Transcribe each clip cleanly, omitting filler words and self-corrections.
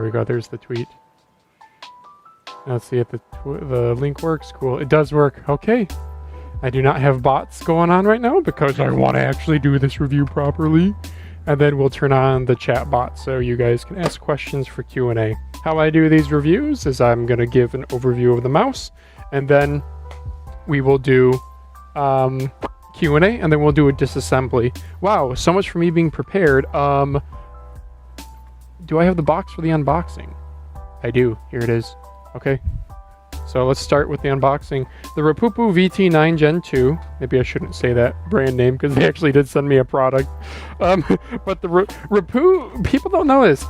There we go. There's the tweet. Let's see if the link works. Cool. It does work. Okay. I do not have bots going on right now because I want to actually do this review properly. And then we'll turn on the chat bot so you guys can ask questions for Q&A. How I do these reviews is I'm going to give an overview of the mouse, and then we will do Q&A, and then we'll do a disassembly. Wow, so much for me being prepared. Do I have the box for the unboxing? I do. Here it is. Okay. So let's start with the unboxing. The Rapoo VT9 Gen 2. Maybe I shouldn't say that brand name because they actually did send me a product. But the Rapoo, people don't know this.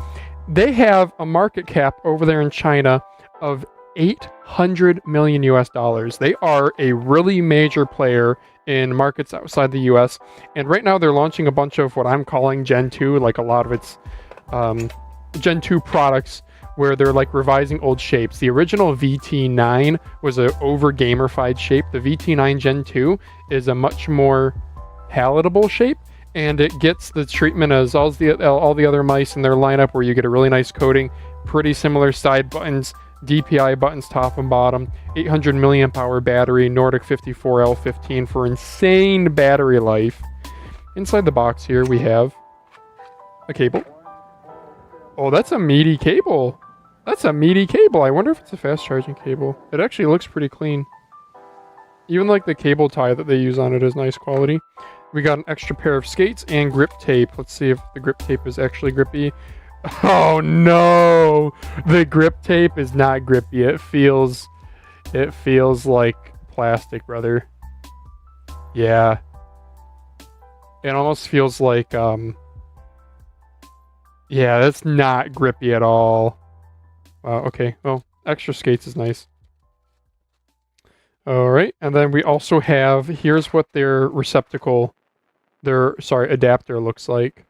They have a market cap over there in China of 800 million US dollars. They are a really major player in markets outside the US. And right now they're launching a bunch of what I'm calling Gen 2, like a lot of its Gen 2 products, where they're like revising old shapes. The original VT9 was an over gamerified shape. The VT9 Gen 2 is a much more palatable shape, and it gets the treatment as all the other mice in their lineup, where you get a really nice coating, pretty similar side buttons, DPI buttons top and bottom, 800 milliamp hour battery, Nordic 54L15 for insane battery life. Inside the box here we have a cable. Oh, that's a meaty cable. That's a meaty cable. I wonder if it's a fast charging cable. It actually looks pretty clean. Even like the cable tie that they use on it is nice quality. We got an extra pair of skates and grip tape. Let's see if the grip tape is actually grippy. Oh no! The grip tape is not grippy. It feels like plastic, brother. Yeah. It almost feels like yeah, that's not grippy at all. Wow, okay. Well, extra skates is nice. Alright, and then we also have, here's what their adapter looks like.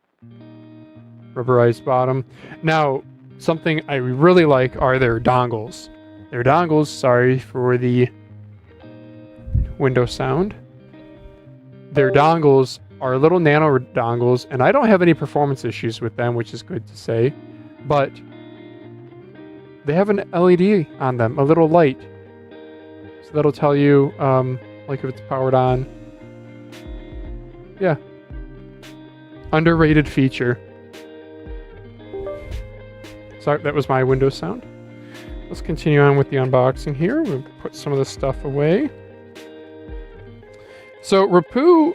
Rubberized bottom. Now, something I really like are their dongles. Their dongles, sorry for the window sound. Their dongles are little nano dongles, and I don't have any performance issues with them, which is good to say. But they have an LED on them, a little light. So that'll tell you, like if it's powered on. Yeah. Underrated feature. Sorry, that was my Windows sound. Let's continue on with the unboxing here. We'll put some of this stuff away. So Rapoo,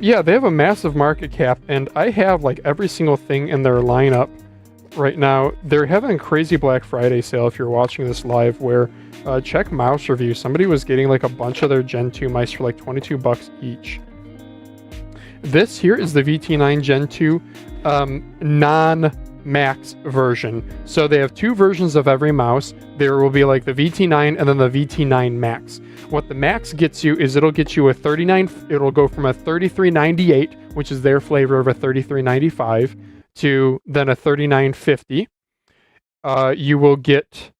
yeah, they have a massive market cap, and I have like every single thing in their lineup right now. They're having a crazy Black Friday sale if you're watching this live, where check mouse review. Somebody was getting like a bunch of their Gen 2 mice for like 22 bucks each. This here is the VT9 Gen 2 non-max version. So they have two versions of every mouse. There will be like the VT9 and then the VT9 Max. What the Max gets you is it'll get you a it'll go from a 3398, which is their flavor of a 3395, to then a 3950. You will get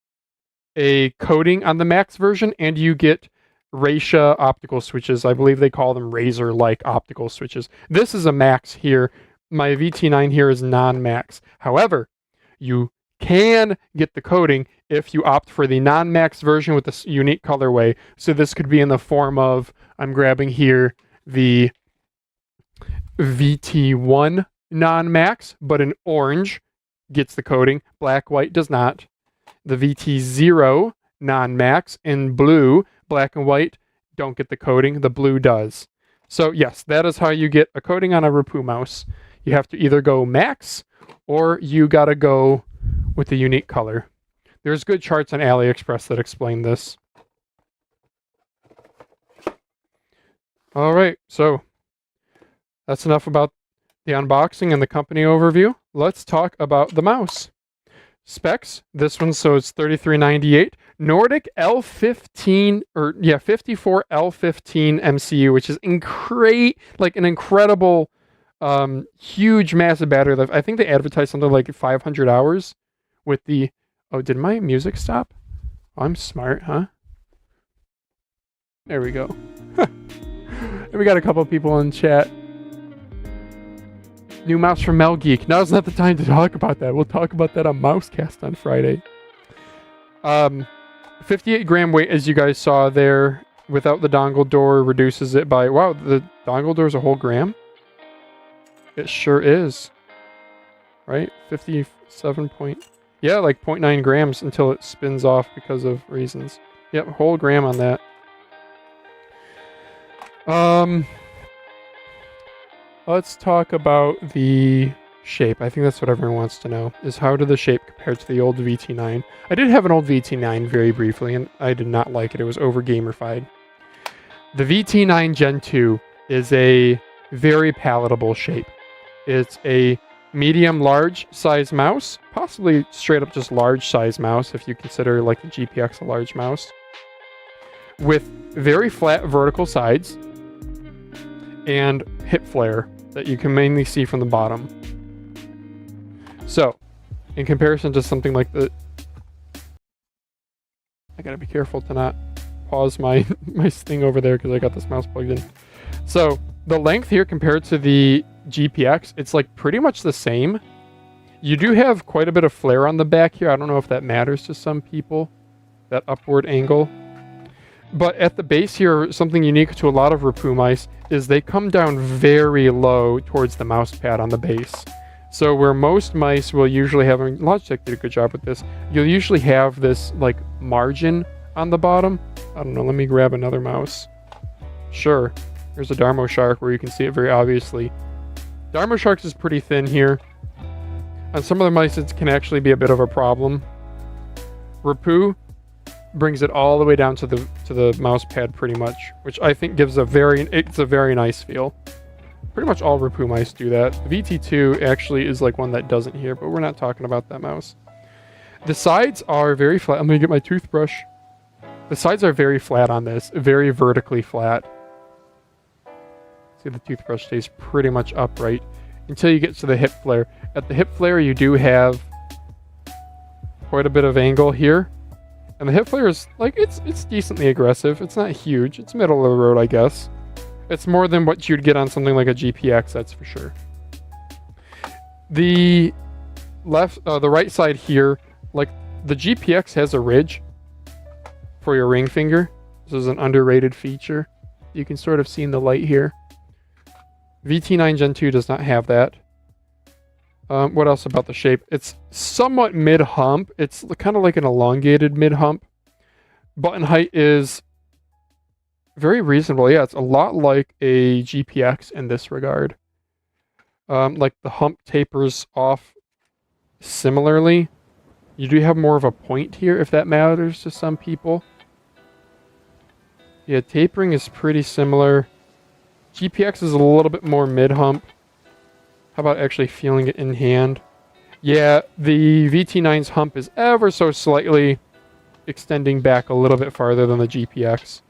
a coating on the Max version, and you get Raisha optical switches. I believe they call them razor-like optical switches. This is a Max here. My VT9 here is non-Max. However, you can get the coating if you opt for the non-Max version with this unique colorway. So this could be in the form of, I'm grabbing here the VT1 non-Max, but in orange gets the coating. Black, white does not. The VT0 non-Max in blue, black and white don't get the coating. The blue does. So yes, that is how you get a coating on a Rapoo mouse. You have to either go Max or you gotta go with the unique color. There's good charts on AliExpress that explain this. All right, so that's enough about the unboxing and the company overview. Let's talk about the mouse. Specs, this one, so it's $33.98. Nordic L15, or yeah, 54L15 MCU, which is like an incredible, huge, massive battery life. I think they advertised something like 500 hours with the, oh, did my music stop? Oh, I'm smart, huh? There we go. And we got a couple people in chat. New mouse from MelGeek. Now's not the time to talk about that. We'll talk about that on Mousecast on Friday. 58 gram weight, as you guys saw there, without the dongle door, reduces it by... Wow, the dongle door is a whole gram? It sure is. Right? 57 point... Yeah, like 0.9 grams until it spins off because of reasons. Yep, whole gram on that. Let's talk about the shape. I think that's what everyone wants to know, is how did the shape compare to the old VT9? I did have an old VT9 very briefly, and I did not like it. It was over gamified. The VT9 Gen 2 is a very palatable shape. It's a medium-large size mouse, possibly straight up just large size mouse if you consider like the GPX a large mouse, with very flat vertical sides and hip flare that you can mainly see from the bottom. So, in comparison to something like the... I gotta be careful to not pause my thing over there because I got this mouse plugged in. So, the length here compared to the GPX, it's like pretty much the same. You do have quite a bit of flare on the back here. I don't know if that matters to some people, that upward angle. But at the base here, something unique to a lot of Rapoo mice is they come down very low towards the mouse pad on the base. So where most mice will usually have, and Logitech did a good job with this, you'll usually have this like margin on the bottom. I don't know, let me grab another mouse. Sure, here's a Darmo Shark where you can see it very obviously. Darmo Sharks is pretty thin here. On some of the mice it can actually be a bit of a problem. Rapoo brings it all the way down to the mouse pad pretty much, which I think gives a very nice feel. Pretty much all Rapoo mice do that. The VT2 actually is like one that doesn't here, but we're not talking about that mouse. The sides are very flat. I'm gonna get my toothbrush. The sides are very flat on this, very vertically flat. See, the toothbrush stays pretty much upright until you get to the hip flare. At the hip flare, you do have quite a bit of angle here. And the hip flare is, like, it's decently aggressive. It's not huge. It's middle of the road, I guess. It's more than what you'd get on something like a GPX, that's for sure. The right side here, like, the GPX has a ridge for your ring finger. This is an underrated feature. You can sort of see in the light here. VT9 Gen 2 does not have that. What else about the shape? It's somewhat mid-hump. It's kind of like an elongated mid-hump. Button height is very reasonable. Yeah, it's a lot like a GPX in this regard. Like the hump tapers off similarly. You do have more of a point here, if that matters to some people. Yeah, tapering is pretty similar. GPX is a little bit more mid-hump. How about actually feeling it in hand? Yeah, the VT9's hump is ever so slightly extending back a little bit farther than the GPX.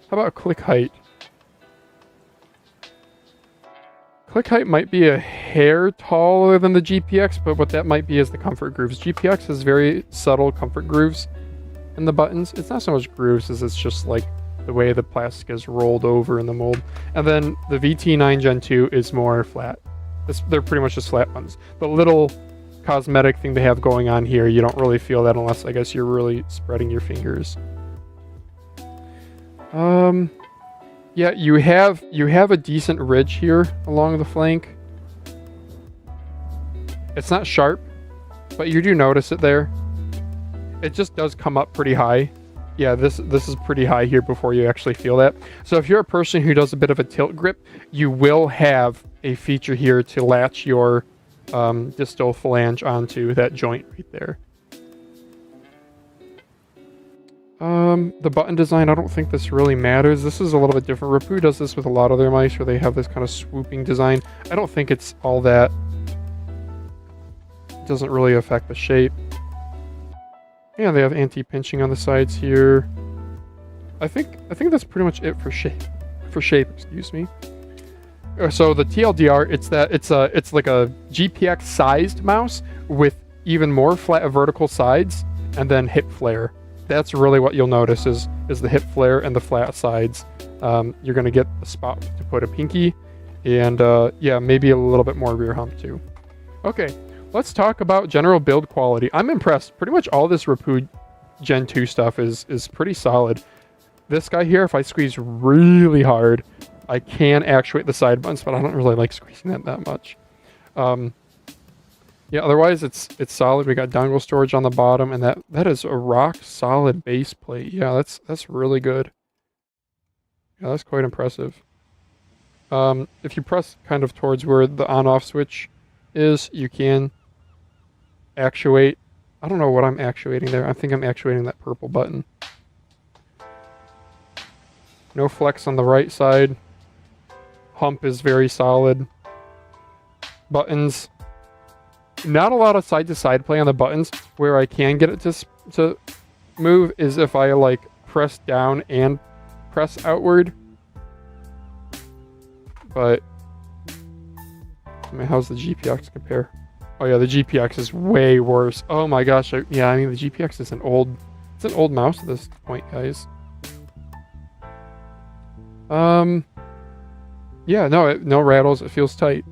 How about click height? Click height might be a hair taller than the GPX, but what that might be is the comfort grooves. GPX has very subtle comfort grooves in the buttons. It's not so much grooves as it's just like the way the plastic is rolled over in the mold. And then the VT9 Gen 2 is more flat. They're pretty much just flat buttons. The little cosmetic thing they have going on here, you don't really feel that unless, I guess, you're really spreading your fingers. Yeah, you have a decent ridge here along the flank. It's not sharp, but you do notice it there. It just does come up pretty high. Yeah, this is pretty high here before you actually feel that. So if you're a person who does a bit of a tilt grip, you will have a feature here to latch your distal phalange onto that joint right there. The button design, I don't think this really matters. This is a little bit different. Rapoo does this with a lot of their mice where they have this kind of swooping design. I don't think it's all that. It doesn't really affect the shape. Yeah, they have anti-pinching on the sides here. I think that's pretty much it for shape. Excuse me. So the TLDR, it's like a GPX sized mouse with even more flat vertical sides and then hip flare. That's really what you'll notice is the hip flare and the flat sides. You're gonna get a spot to put a pinky, And yeah, maybe a little bit more rear hump too. Okay, let's talk about general build quality. I'm impressed. Pretty much all this Rapoo Gen 2 stuff is pretty solid. This guy here, if I squeeze really hard, I can actuate the side buttons, but I don't really like squeezing that much. Yeah, otherwise it's solid. We got dongle storage on the bottom, and that is a rock solid base plate. Yeah, that's really good. Yeah, that's quite impressive. If you press kind of towards where the on-off switch is, you can actuate. I don't know what I'm actuating there. I think I'm actuating that purple button. No flex on the right side. Hump is very solid. Buttons. Not a lot of side-to-side play on the buttons. Where I can get it to move is if I like press down and press outward. But I mean, how's the GPX compare? Oh yeah, the GPX is way worse. Oh my gosh. Yeah, I mean the GPX is an old mouse at this point, guys. Yeah, no rattles. It feels tight.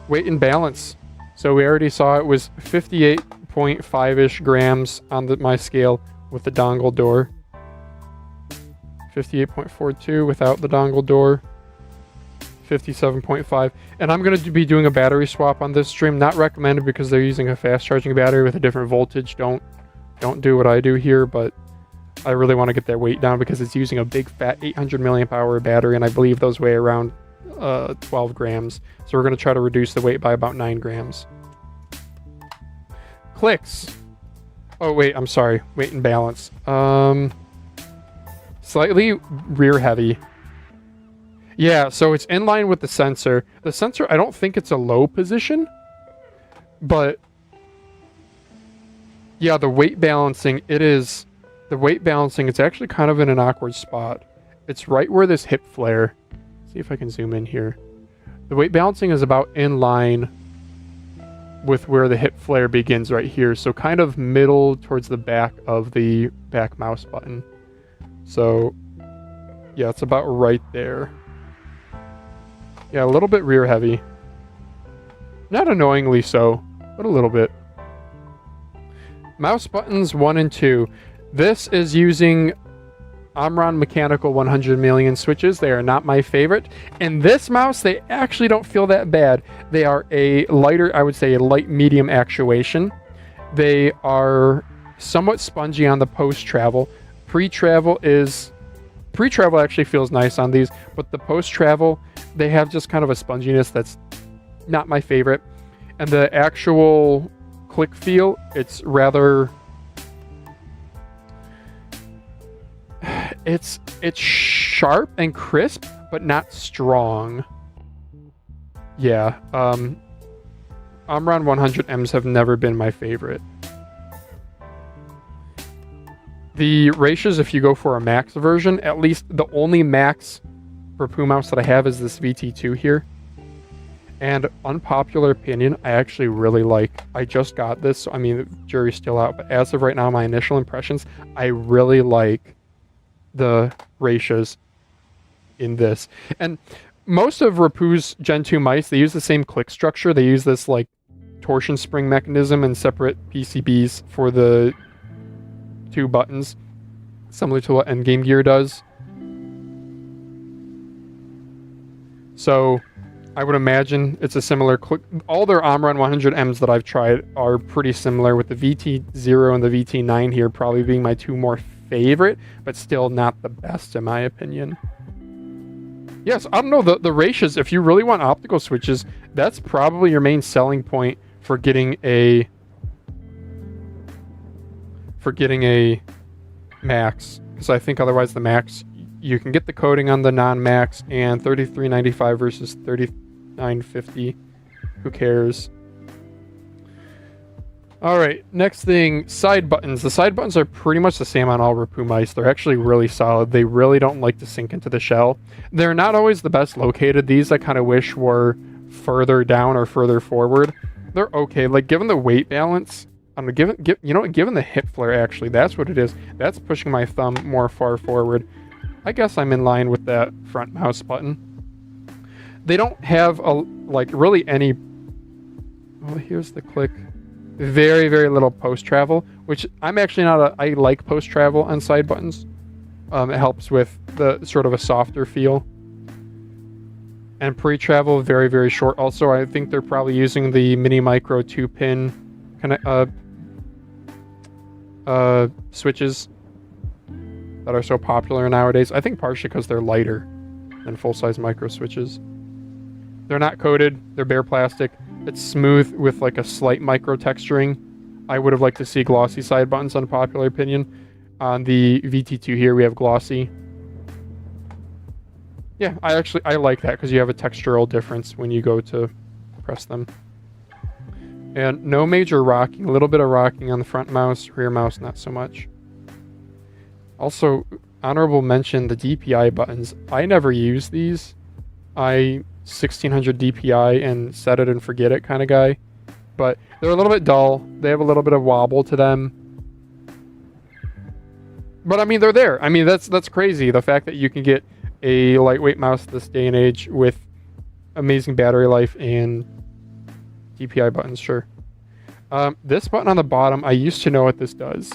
Weight and balance. So we already saw it was 58.5-ish grams on my scale with the dongle door. 58.42 without the dongle door. 57.5. And I'm going to be doing a battery swap on this stream. Not recommended because they're using a fast charging battery with a different voltage. Don't do what I do here, but I really want to get that weight down because it's using a big fat 800 milliamp hour battery, and I believe those weigh around 12 grams. So we're going to try to reduce the weight by about 9 grams. Clicks. Oh wait, I'm sorry. Weight and balance. Slightly rear heavy. Yeah, so it's in line with the sensor. The sensor, I don't think it's a low position, but yeah, the weight balancing, it's actually kind of in an awkward spot. It's right where this hip flare. See if I can zoom in here. The weight balancing is about in line with where the hip flare begins right here. So kind of middle towards the back of the back mouse button. So yeah, it's about right there. Yeah, a little bit rear heavy. Not annoyingly so, but a little bit. Mouse buttons 1 and 2. This is using Omron Mechanical 100 million switches. They are not my favorite. And this mouse, they actually don't feel that bad. They are a lighter, I would say a light medium actuation. They are somewhat spongy on the post-travel. Pre-travel actually feels nice on these, but the post-travel, they have just kind of a sponginess that's not my favorite. And the actual click feel, it's rather... It's sharp and crisp, but not strong. Yeah, Omron 100Ms have never been my favorite. The ratios, if you go for a max version, at least the only max Rapoo mouse that I have is this VT2 here. And unpopular opinion, I actually really like. I just got this, so I mean, the jury's still out, but as of right now, my initial impressions, I really like the ratios in this. And most of Rapoo's Gen 2 mice, they use the same click structure. They use this like torsion spring mechanism and separate PCBs for the 2 buttons, similar to what Endgame Gear does. So I would imagine it's a similar click. All their Omron 100Ms that I've tried are pretty similar, with the VT0 and the VT9 here probably being my 2 more favorite, but still not the best in my opinion. Yes, I don't know, the ratios, if you really want optical switches, that's probably your main selling point for getting a max, because I think otherwise the max, you can get the coding on the non-max, and $33.95 versus $39.50. Who cares? Alright, next thing, side buttons. The side buttons are pretty much the same on all Rapoo mice. They're actually really solid. They really don't like to sink into the shell. They're not always the best located. These I kind of wish were further down or further forward. They're okay. Like, given the weight balance, given the hip flare, actually, that's what it is. That's pushing my thumb more far forward. I guess I'm in line with that front mouse button. They don't have like really any. Well, here's the click. Very, very little post travel, which I'm actually not I like post travel on side buttons. It helps with the sort of a softer feel. And pre-travel, very, very short. Also, I think they're probably using the mini micro 2-pin kind of switches that are so popular nowadays. I think partially because they're lighter than full-size micro switches. They're not coated. They're bare plastic. It's smooth with like a slight micro texturing. I would have liked to see glossy side buttons, unpopular opinion. On the VT2 here, we have glossy. Yeah, I like that because you have a textural difference when you go to press them. And no major rocking, a little bit of rocking on the front mouse, rear mouse, not so much. Also, honorable mention, the DPI buttons. I never use these. 1600 DPI and set it and forget it kind of guy. But they're a little bit dull. They have a little bit of wobble to them. But I mean, they're there. I mean, that's crazy. The fact that you can get a lightweight mouse this day and age with amazing battery life and DPI buttons, sure. This button on the bottom, I used to know what this does.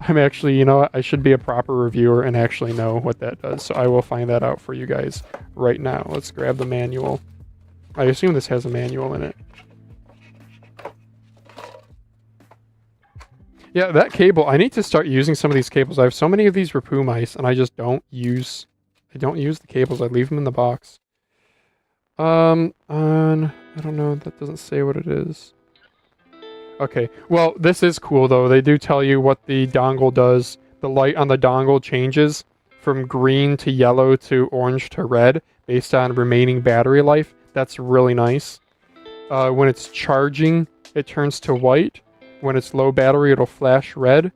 I'm actually, you know what, I should be a proper reviewer and actually know what that does. So I will find that out for you guys right now. Let's grab the manual. I assume this has a manual in it. Yeah, that cable, I need to start using some of these cables. I have so many of these Rapoo mice and I just don't use the cables. I leave them in the box. I don't know, that doesn't say what it is. Okay, well, this is cool though. They do tell you what the dongle does. The light on the dongle changes from green to yellow to orange to red based on remaining battery life. That's really nice. When it's charging, it turns to white. When it's low battery, it'll flash red.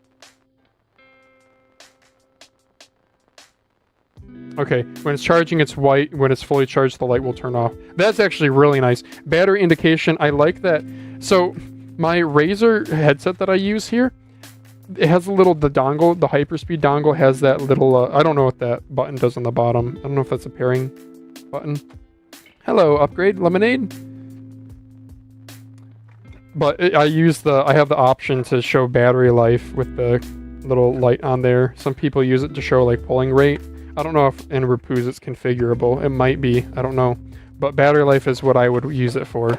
Okay, when it's charging, it's white. When it's fully charged, the light will turn off. That's actually really nice. Battery indication, I like that. So, my Razer headset that I use here, it has the dongle, the hyperspeed dongle has that little, I don't know what that button does on the bottom. I don't know if that's a pairing button. Hello, upgrade, lemonade. But I have the option to show battery life with the little light on there. Some people use it to show like pulling rate. I don't know if in Rapoo's it's configurable. It might be, I don't know. But battery life is what I would use it for.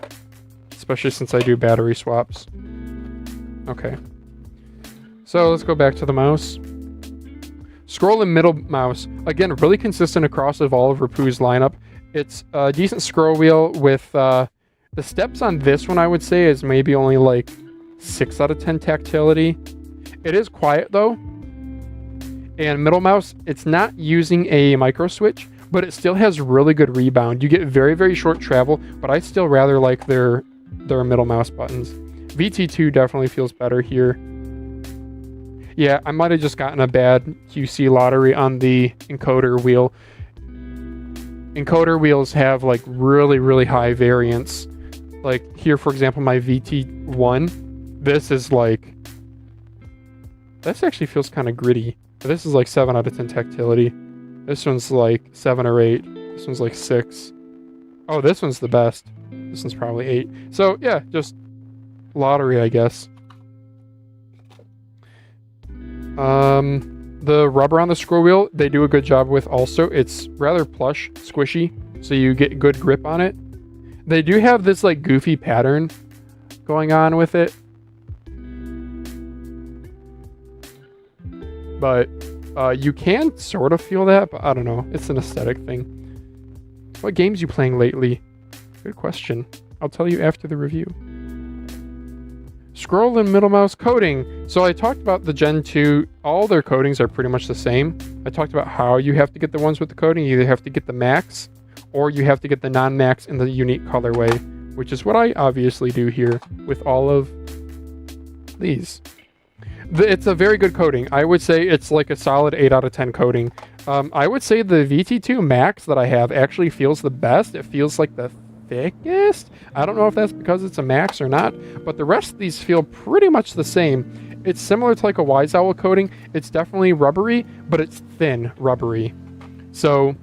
Especially since I do battery swaps. Okay. So let's go back to the mouse. Scroll and middle mouse. Again, really consistent across all of Rapoo's lineup. It's a decent scroll wheel with the steps on this one I would say is maybe only like 6 out of 10 tactility. It is quiet though. And middle mouse, it's not using a micro switch, but it still has really good rebound. You get very, very short travel, but I still rather like their middle mouse buttons. VT2 definitely feels better here. Yeah, I might have just gotten a bad QC lottery on the encoder wheel. Encoder wheels have like really, really high variance. Like here, for example, my VT1, this is like, this actually feels kind of gritty. This is like 7 out of 10 tactility. This one's like 7 or 8. This one's like 6. Oh, this one's the best. This one's probably 8. So yeah, just lottery, I guess. The rubber on the scroll wheel, they do a good job with also. It's rather plush, squishy, so you get good grip on it. They do have this like goofy pattern going on with it. But you can sort of feel that, but I don't know. It's an aesthetic thing. What games you playing lately? Good question. I'll tell you after the review. Scroll and middle mouse coding. So I talked about the Gen 2. All their codings are pretty much the same. I talked about how you have to get the ones with the coding. You either have to get the max or you have to get the non-max in the unique colorway, which is what I obviously do here with all of these. It's a very good coding. I would say it's like a solid 8 out of 10 coding. I would say the VT2 Max that I have actually feels the best. It feels like the thickest. I don't know if that's because it's a Max or not, but the rest of these feel pretty much the same. It's similar to like a Wise Owl coating. It's definitely rubbery, but it's thin rubbery. So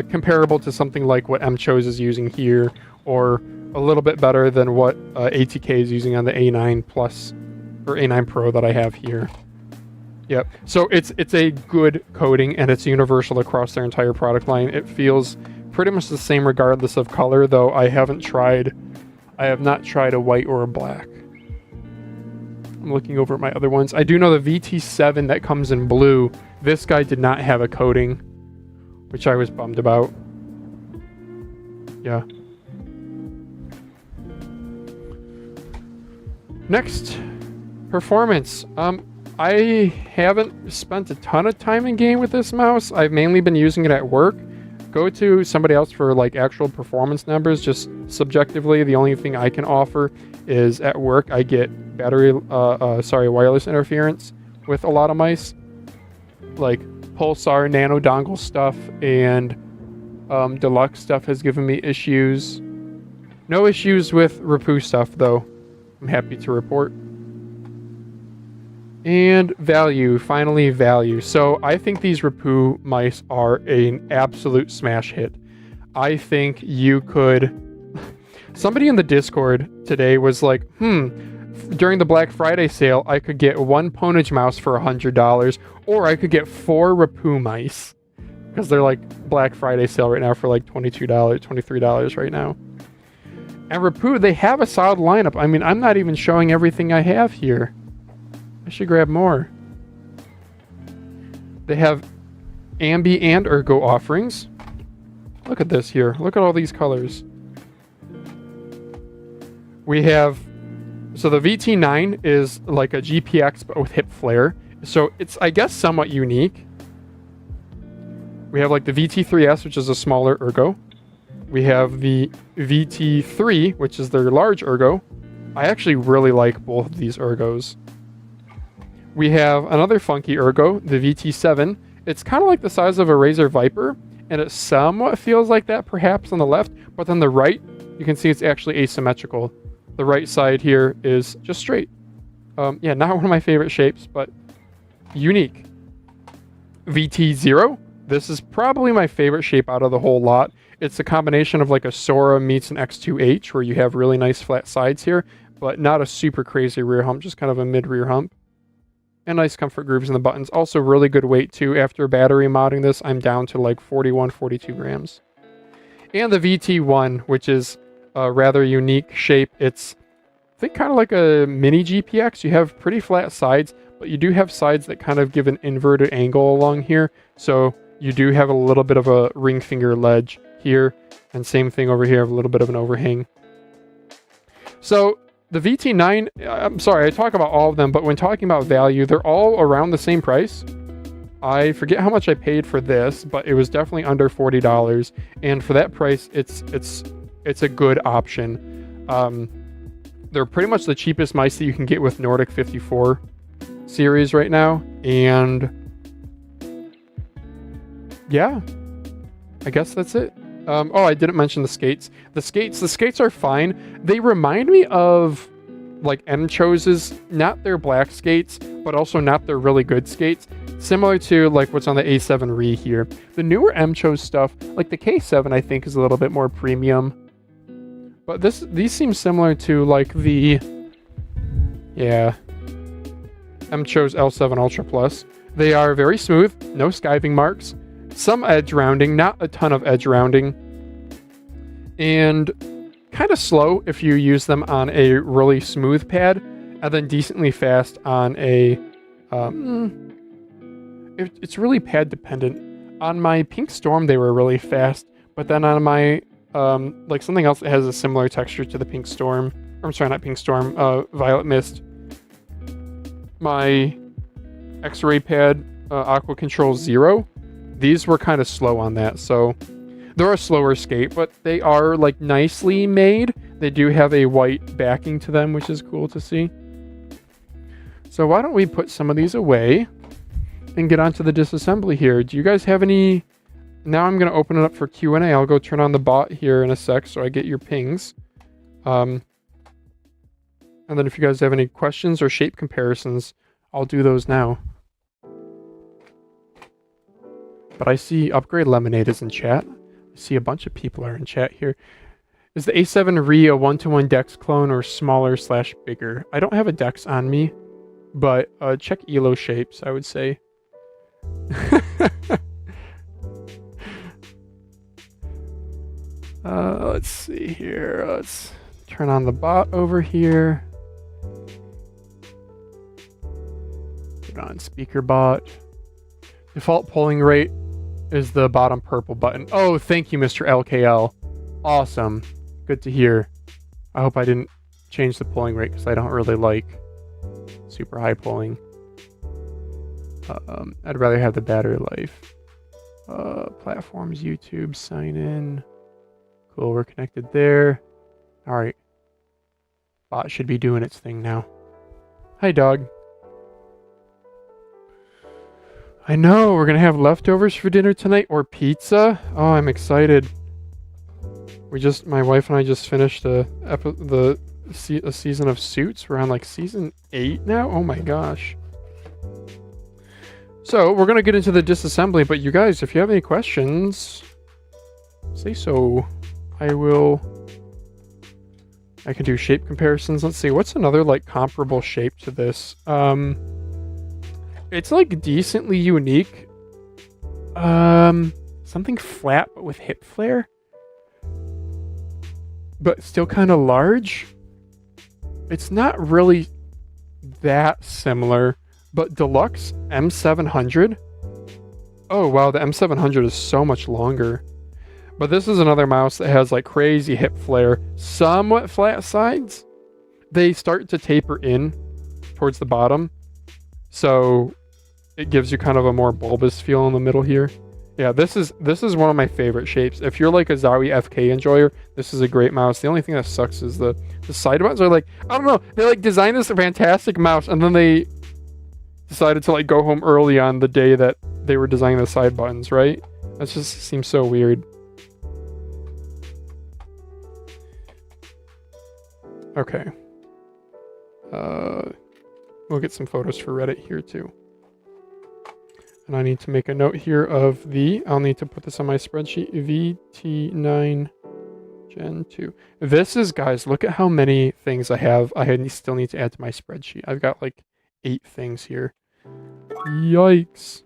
comparable to something like what mCho's is using here, or a little bit better than what ATK is using on the A9 Plus or A9 Pro that I have here. Yep. So it's a good coating, and it's universal across their entire product line. It feels pretty much the same regardless of color, though I have not tried a white or a black. I'm looking over at my other ones. I do know the VT7 that comes in blue, this guy did not have a coating, which I was bummed about. Yeah. Next, performance. I haven't spent a ton of time in game with this mouse. I've mainly been using it at work. Go to somebody else for like actual performance numbers. Just subjectively, the only thing I can offer is at work I get wireless interference with a lot of mice, like Pulsar Nano dongle stuff, and Deluxe stuff has given me issues. No issues with Rapoo stuff though, I'm happy to report. And value, finally value. So I think these Rapoo mice are an absolute smash hit. I think you could... Somebody in the Discord today was like, during the Black Friday sale, I could get one Ponage mouse for $100, or I could get 4 Rapoo mice. Because they're like Black Friday sale right now for like $22, $23 right now. And Rapoo, they have a solid lineup. I mean, I'm not even showing everything I have here. I should grab more. They have Ambi and Ergo offerings. Look at this here. Look at all these colors. We have... So the VT9 is like a GPX but with hip flare. So it's, I guess, somewhat unique. We have like the VT3S, which is a smaller Ergo. We have the VT3, which is their large Ergo. I actually really like both of these Ergos. We have another funky Ergo, the VT7. It's kind of like the size of a Razer Viper, and it somewhat feels like that perhaps on the left, but on the right, you can see it's actually asymmetrical. The right side here is just straight. Yeah, not one of my favorite shapes, but unique. VT0. This is probably my favorite shape out of the whole lot. It's a combination of like a Sora meets an X2H, where you have really nice flat sides here, but not a super crazy rear hump, just kind of a mid-rear hump. And nice comfort grooves in the buttons. Also really good weight too. After battery modding this, I'm down to like 41, 42 grams. And the VT1, which is a rather unique shape. It's, I think, kind of like a mini GPX. You have pretty flat sides, but you do have sides that kind of give an inverted angle along here. So you do have a little bit of a ring finger ledge here. And same thing over here, a little bit of an overhang. So the VT9, I'm sorry, I talk about all of them, but when talking about value, they're all around the same price. I forget how much I paid for this, but it was definitely under $40. And for that price, it's a good option. They're pretty much the cheapest mice that you can get with Nordic 54 series right now. And yeah, I guess that's it. Oh, I didn't mention the skates. The skates are fine. They remind me of like mCho's, not their black skates, but also not their really good skates. Similar to like what's on the A7 Re here. The newer mCho's stuff, like the K7, I think is a little bit more premium. But these seem similar to like the, yeah, mCho's L7 Ultra Plus. They are very smooth, no skiving marks. Some edge rounding, not a ton of edge rounding, and kind of slow if you use them on a really smooth pad, and then decently fast on a, it's really pad dependent. On my Pink Storm, they were really fast, but then on my, like something else that has a similar texture to the Pink Storm, I'm sorry, not Pink Storm, Violet Mist, my X-Ray pad, Aqua Control Zero, these were kind of slow on that, so they're a slower skate, but they are like nicely made. They do have a white backing to them, which is cool to see. So why don't we put some of these away and get onto the disassembly here. Do you guys have any... Now I'm going to open it up for Q&A. I'll go turn on the bot here in a sec so I get your pings. And then if you guys have any questions or shape comparisons, I'll do those now. but I see Upgrade Lemonade is in chat. I see a bunch of people are in chat here. Is the A7 Re a 1-to-1 Dex clone or smaller / bigger? I don't have a Dex on me, but check Elo shapes, I would say. Let's see here. Let's turn on the bot over here. Put on speaker bot. Default polling rate is the bottom purple button. Oh, thank you, mrLKL. Awesome. Good to hear. I hope I didn't change the polling rate because I don't really like super high polling. I'd rather have the battery life. Platforms, YouTube, sign in. Cool, we're connected there. All right. Bot should be doing its thing now. Hi, dog. I know, we're going to have leftovers for dinner tonight or pizza. Oh, I'm excited. My wife and I just finished a season of Suits. We're on like season 8 now. Oh my gosh. So we're going to get into the disassembly, but you guys, if you have any questions, say so. I can do shape comparisons. Let's see, what's another like comparable shape to this? It's like decently unique. Something flat but with hip flare. But still kind of large. It's not really that similar, but Deluxe M700. Oh wow, the M700 is so much longer. But this is another mouse that has like crazy hip flare, somewhat flat sides. They start to taper in towards the bottom. So it gives you kind of a more bulbous feel in the middle here. Yeah, this is one of my favorite shapes. If you're like a Zowie FK enjoyer, this is a great mouse. The only thing that sucks is the side buttons are like, I don't know, they like designed this fantastic mouse and then they decided to like go home early on the day that they were designing the side buttons, right? That just seems so weird. Okay. We'll get some photos for Reddit here too. And I need to make a note here of I'll need to put this on my spreadsheet, VT9 Gen 2. This is, guys, look at how many things I have. I still need to add to my spreadsheet. I've got like 8 things here. Yikes.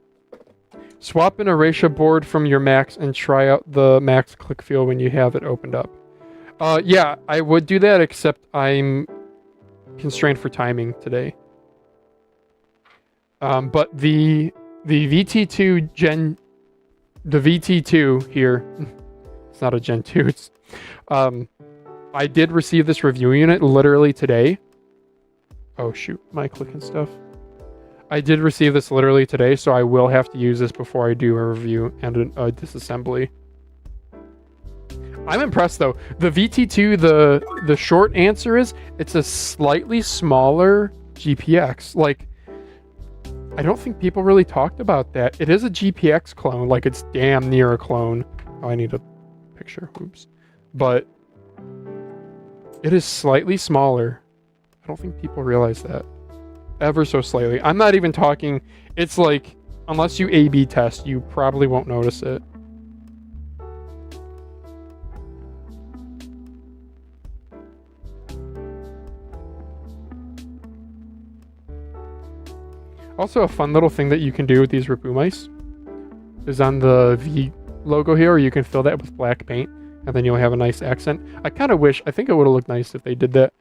Swap an erasure board from your Macs and try out the Macs click feel when you have it opened up. Yeah, I would do that, except I'm constrained for timing today. But the VT2 Gen... The VT2 here... It's not a Gen 2, it's... I did receive this review unit literally today. Oh shoot, my clicking stuff. I did receive this literally today, so I will have to use this before I do a review and a disassembly. I'm impressed though. The VT2, the short answer is it's a slightly smaller GPX. Like, I don't think people really talked about that. It is a GPX clone, like it's damn near a clone. Oh, I need a picture. Oops. But it is slightly smaller. I don't think people realize that. Ever so slightly. I'm not even talking, it's like, unless you A/B test, you probably won't notice it. Also, a fun little thing that you can do with these Rapoo mice is on the V logo here, or you can fill that with black paint, and then you'll have a nice accent. I kind of wish, I think it would have looked nice if they did that.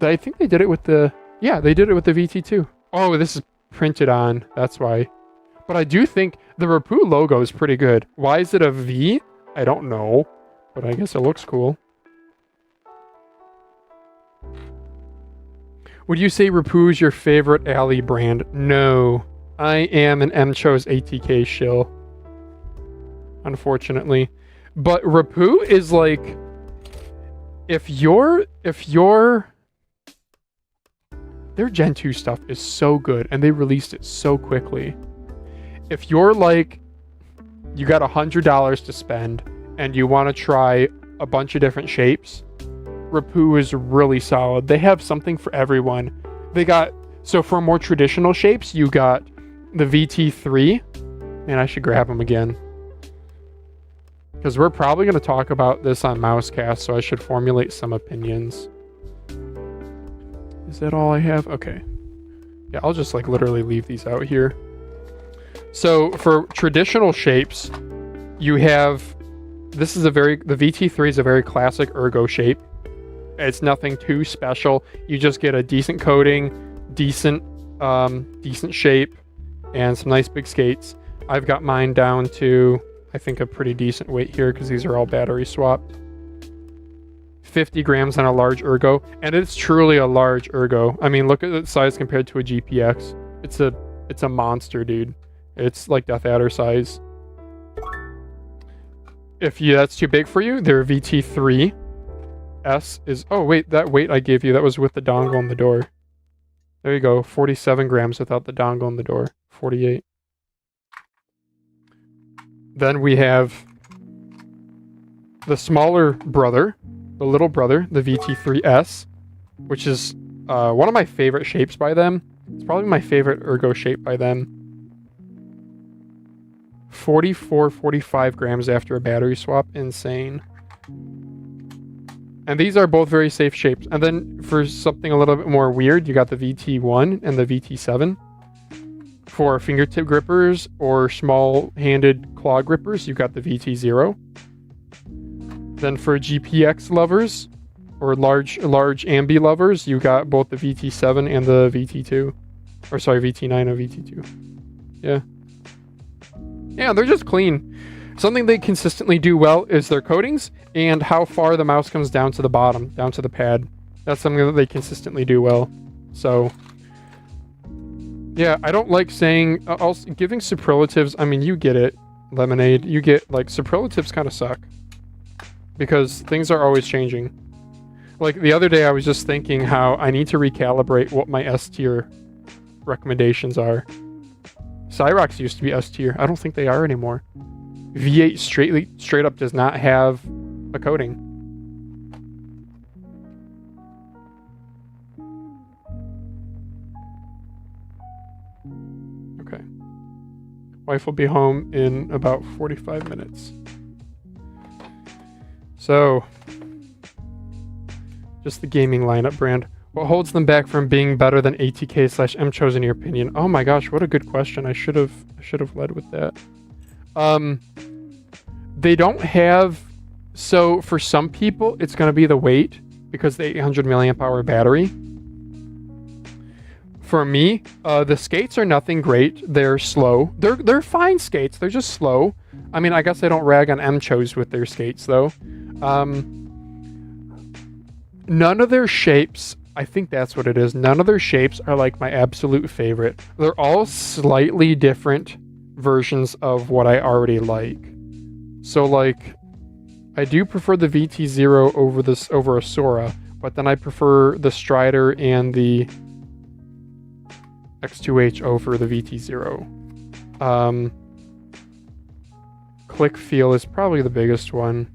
I think they did it with the, yeah, they did it with the VT2. Oh, this is printed on, that's why. But I do think the Rapoo logo is pretty good. Why is it a V? I don't know, but I guess it looks cool. Would you say Rapoo is your favorite alley brand? No. I am an M-Chose ATK shill. Unfortunately. But Rapoo is like... If you're... Their Gen 2 stuff is so good, and they released it so quickly. If you're like... You got $100 to spend, and you want to try a bunch of different shapes... Rapoo is really solid. They have something for everyone. They got, so for more traditional shapes, you got the VT3. Man, I should grab them again. because we're probably going to talk about this on Mousecast, so I should formulate some opinions. Is that all I have? Okay. Yeah, I'll just like literally leave these out here. So for traditional shapes, you have, the VT3 is a very classic ergo shape. It's nothing too special. You just get a decent coating, decent shape, and some nice big skates. I've got mine down to, I think, a pretty decent weight here because these are all battery swapped. 50 grams on a large ergo, and it's truly a large ergo. I mean, look at the size compared to a GPX. It's a monster, dude. It's like Death Adder size. If that's too big for you, their VT3 S is, oh wait, that weight I gave you, that was with the dongle in the door. There you go, 47 grams without the dongle in the door. 48. Then we have the smaller brother, the little brother, the VT3S, which is one of my favorite shapes by them. It's probably my favorite ergo shape by them. 45 grams after a battery swap. Insane. And these are both very safe shapes. And then for something a little bit more weird, you got the VT1 and the VT7. For fingertip grippers or small-handed claw grippers, you've got the VT0. Then for GPX lovers, or large ambi lovers, you got both the VT7 and the VT2. Or sorry, VT9 and VT2. Yeah. Yeah, they're just clean. Something they consistently do well is their coatings and how far the mouse comes down to the bottom, down to the pad. That's something that they consistently do well. So, yeah, I don't like saying, also giving superlatives, I mean, you get it, Lemonade. You get, like, superlatives kind of suck. Because things are always changing. Like, the other day I was just thinking how I need to recalibrate what my S tier recommendations are. Cyrox used to be S tier. I don't think they are anymore. V8 straight up does not have a coating. Okay. Wife will be home in about 45 minutes. So, just the gaming lineup brand. What holds them back from being better than ATK/MCHOs in your opinion? Oh my gosh, what a good question. I should have led with that. They don't have, so for some people it's going to be the weight because the 800 milliamp hour battery. For me, the skates are nothing great. They're slow. They're fine skates. They're just slow. I mean, I guess I don't rag on MCHOs with their skates though. None of their shapes, I think that's what it is. None of their shapes are like my absolute favorite. They're all slightly different versions of what I already like. So like, I do prefer the VT0 over a Sora, but then I prefer the Strider and the X2H over the VT0. Click feel is probably the biggest one.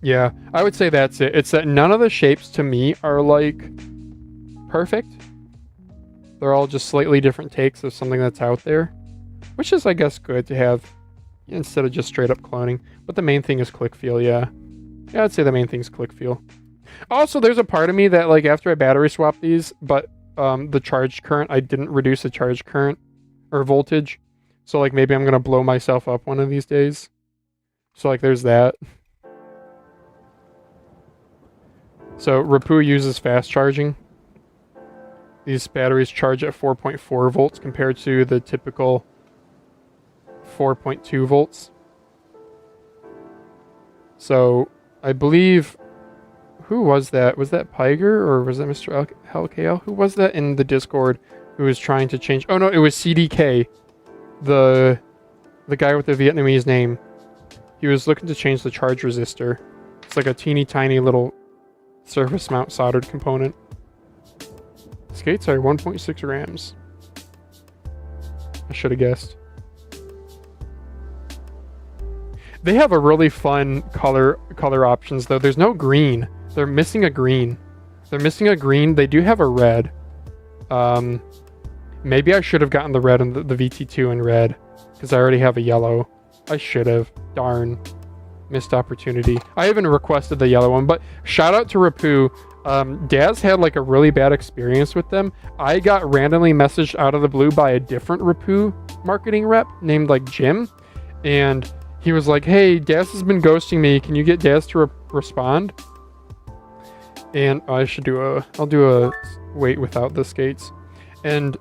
Yeah, I would say that's it. It's that none of the shapes to me are like perfect. They're all just slightly different takes of something that's out there, which is, I guess, good to have instead of just straight up cloning. But the main thing is click feel, yeah. Yeah, I'd say the main thing is click feel. Also, there's a part of me that, like, after I battery swap these, but the charge current, I didn't reduce the charge current or voltage. So, like, maybe I'm going to blow myself up one of these days. So, like, there's that. So, Rapoo uses fast charging. These batteries charge at 4.4 volts compared to the typical 4.2 volts. So, I believe... Who was that? Was that Piger or was that mrLKL? Who was that in the Discord who was trying to change... Oh no, it was CDK. The guy with the Vietnamese name. He was looking to change the charge resistor. It's like a teeny tiny little surface mount soldered component. Skates are 1.6 grams. I should have guessed. They have a really fun color options though. There's no green. They're missing a green. They're missing a green. They do have a red. Maybe I should have gotten the red and the VT2 in red because I already have a yellow. I should have. Darn. Missed opportunity. I even requested the yellow one, but shout out to Rapoo. Daz had like a really bad experience with them. I got randomly messaged out of the blue by a different Rapoo marketing rep named like Jim, and he was like, hey, Daz has been ghosting me. Can you get Daz to respond? And I'll do a wait without the skates. And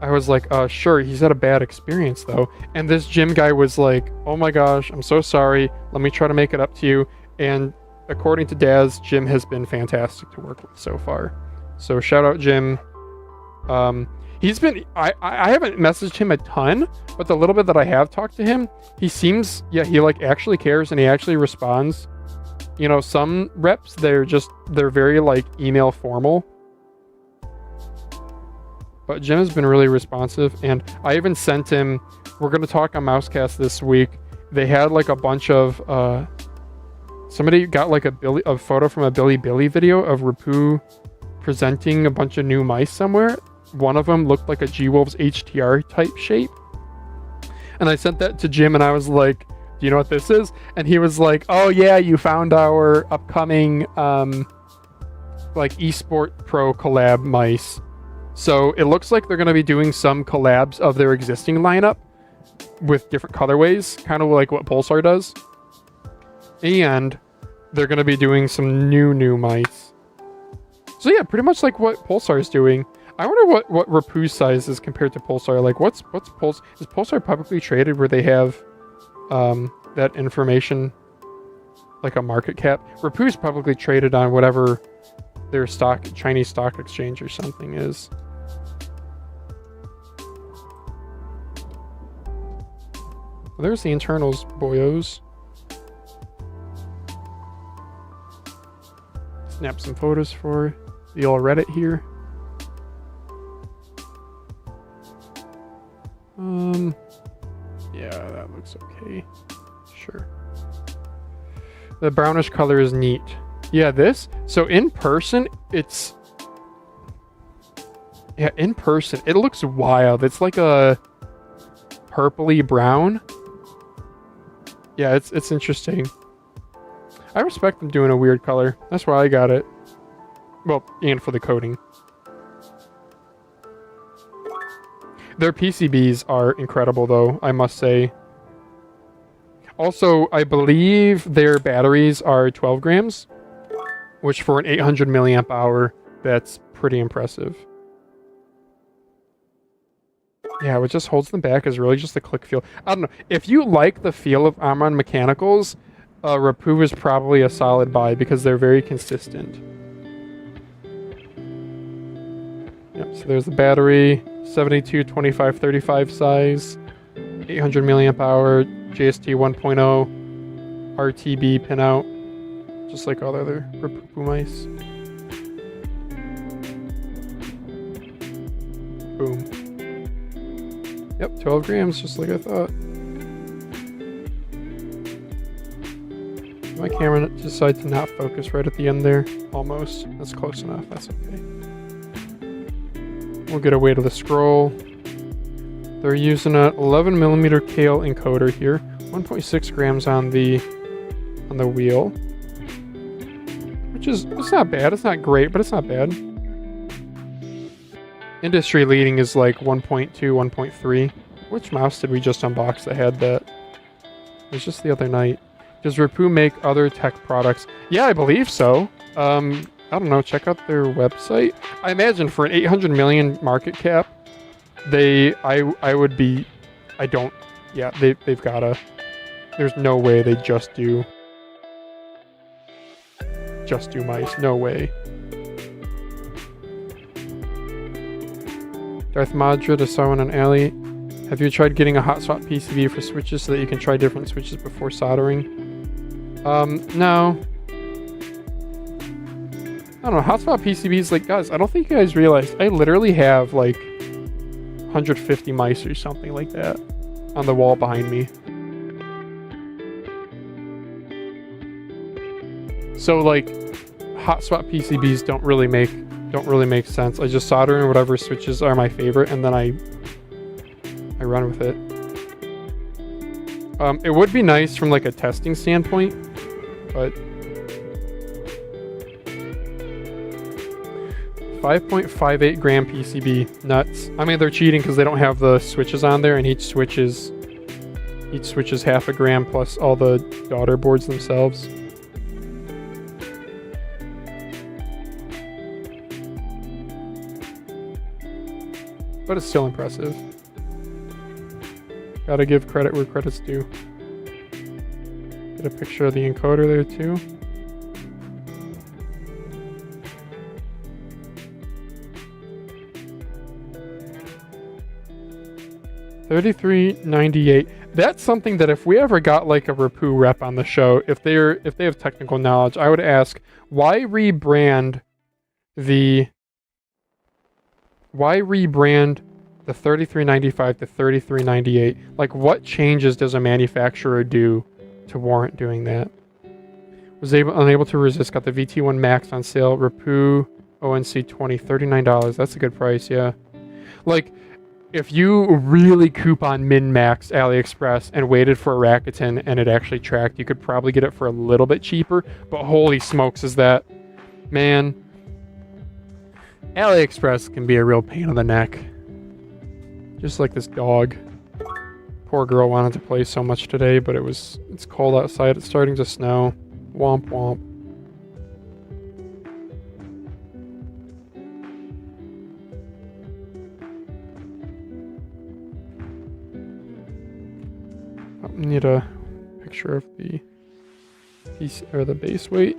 I was like, sure, he's had a bad experience though. And this Jim guy was like, oh my gosh, I'm so sorry. Let me try to make it up to you. And according to Daz, Jim has been fantastic to work with so far. So shout out Jim. He's been, I haven't messaged him a ton, but the little bit that I have talked to him, he seems, yeah, he like actually cares and he actually responds. You know, some reps, they're very like email formal. But Jim has been really responsive, and I even sent him, we're going to talk on Mousecast this week. They had like a bunch of, somebody got like a photo from a Billy video of Rapoo presenting a bunch of new mice somewhere. One of them looked like a G-Wolves HTR type shape. And I sent that to Jim and I was like, do you know what this is? And he was like, oh yeah, you found our upcoming like eSport Pro collab mice. So it looks like they're going to be doing some collabs of their existing lineup with different colorways, kind of like what Pulsar does. And they're going to be doing some new mice. So yeah, pretty much like what Pulsar is doing. I wonder what Rapoo's size is compared to Pulsar. Like what's Pulsar? Is Pulsar publicly traded where they have that information, like a market cap? Rapoo's publicly traded on whatever their Chinese stock exchange or something is. Well, there's the internals, boyos. Snap some photos for the old Reddit here. Yeah, that looks okay. Sure. The brownish color is neat. Yeah, so in person, in person, it looks wild. It's like a purpley brown. Yeah, it's interesting. I respect them doing a weird color. That's why I got it. Well, and for the coating. Their PCBs are incredible, though, I must say. Also, I believe their batteries are 12 grams, which for an 800 milliamp hour, that's pretty impressive. Yeah, what just holds them back is really just the click feel. I don't know. If you like the feel of Omron Mechanicals, Rapoo is probably a solid buy because they're very consistent. Yep, so there's the battery, 72, 25, 35 size, 800 milliamp hour, JST 1.0, RTB pinout, just like all the other Rapoo mice. Boom. Yep, 12 grams, just like I thought. My camera decided to not focus right at the end there. Almost. That's close enough. That's okay. We'll get away to the scroll. They're using a 11mm KL encoder here. 1.6 grams on the wheel. Which is, it's not bad. It's not great, but it's not bad. Industry leading is like 1.2, 1.3. Which mouse did we just unbox that had that? It was just the other night. Does Rapoo make other tech products? Yeah, I believe so. I don't know. Check out their website. I imagine for an 800 million market cap, they've gotta. There's no way they just do mice. No way. Darth Madra to Sarwan and Ali. Have you tried getting a hot swap PCB for switches so that you can try different switches before soldering? No. I don't know. Hot swap PCBs, like, guys, I don't think you guys realize I literally have like 150 mice or something like that on the wall behind me. So like hot swap PCBs don't really make sense. I just solder in whatever switches are my favorite and then I run with it. It would be nice from like a testing standpoint but 5.58 gram PCB, nuts. I mean, they're cheating because they don't have the switches on there, and each switch is half a gram plus all the daughter boards themselves. But it's still impressive. Gotta give credit where credit's due. Get a picture of the encoder there too. $33.98. That's something that if we ever got like a Rapoo rep on the show, if they have technical knowledge, I would ask, why rebrand the $33.95 to $33.98? Like, what changes does a manufacturer do to warrant doing that? Unable to resist. Got the VT1 Max on sale. Rapoo ONC 20, $39. That's a good price, yeah. Like, if you really coupon min-max AliExpress and waited for a Rakuten and it actually tracked, you could probably get it for a little bit cheaper. But holy smokes, is that... Man, AliExpress can be a real pain in the neck. Just like this dog. Poor girl wanted to play so much today, but it's cold outside. It's starting to snow. Womp womp. Need a picture of the piece or the base weight.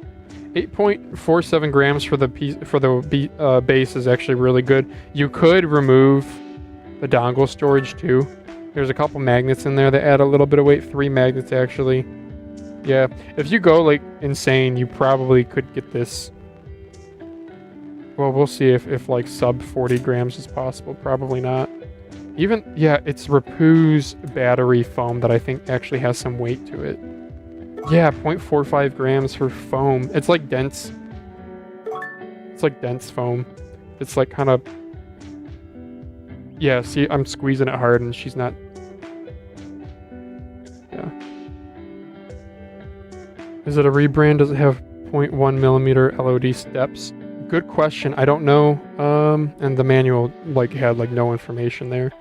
8.47 grams for the base is actually really good. You could remove the dongle storage too. There's a couple magnets in there that add a little bit of weight. 3 magnets actually. Yeah, if you go like insane, you probably could get this. Well, we'll see if like sub 40 grams is possible. Probably not. Even, yeah, it's Rapoo's battery foam that I think actually has some weight to it. Yeah, 0.45 grams for foam. It's like dense. It's like dense foam. It's like kind of... Yeah, see, I'm squeezing it hard and she's not... Yeah. Is it a rebrand? Does it have 0.1 millimeter LOD steps? Good question. I don't know. And the manual like had like no information there.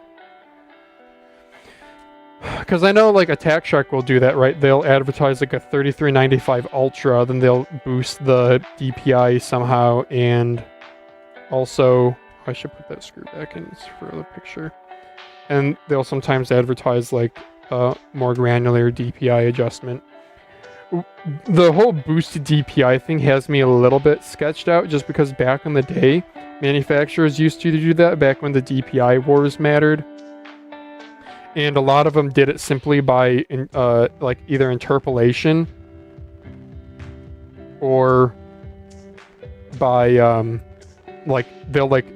Because I know like Attack Shark will do that, right? They'll advertise like a 3395 Ultra, then they'll boost the DPI somehow, and also I should put that screw back in for the picture. And they'll sometimes advertise like more granular DPI adjustment. The whole boosted DPI thing has me a little bit sketched out, just because back in the day, manufacturers used to do that back when the DPI wars mattered. And a lot of them did it simply by like either interpolation or by like they'll like,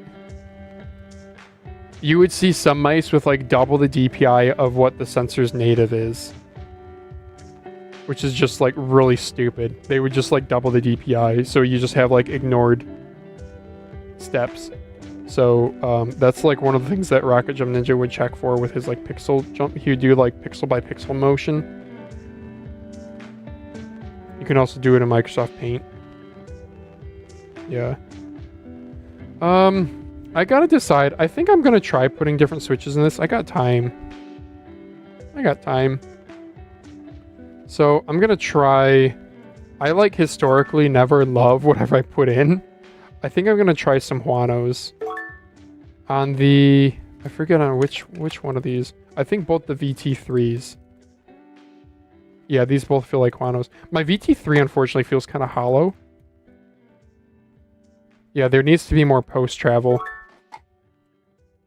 you would see some mice with like double the DPI of what the sensor's native is, which is just like really stupid. They would just like double the DPI, so you just have like ignored steps. So that's like one of the things that Rocket Jump Ninja would check for with his like pixel jump. He would do like pixel by pixel motion. You can also do it in Microsoft Paint. Yeah. I gotta decide. I think I'm gonna try putting different switches in this. I got time. So I'm gonna try. I like historically never love whatever I put in. I think I'm gonna try some Huanos. On the, I forget on which one of these. I think both the VT3s. Yeah, these both feel like Huanos. My VT3 unfortunately feels kind of hollow. Yeah, there needs to be more post-travel.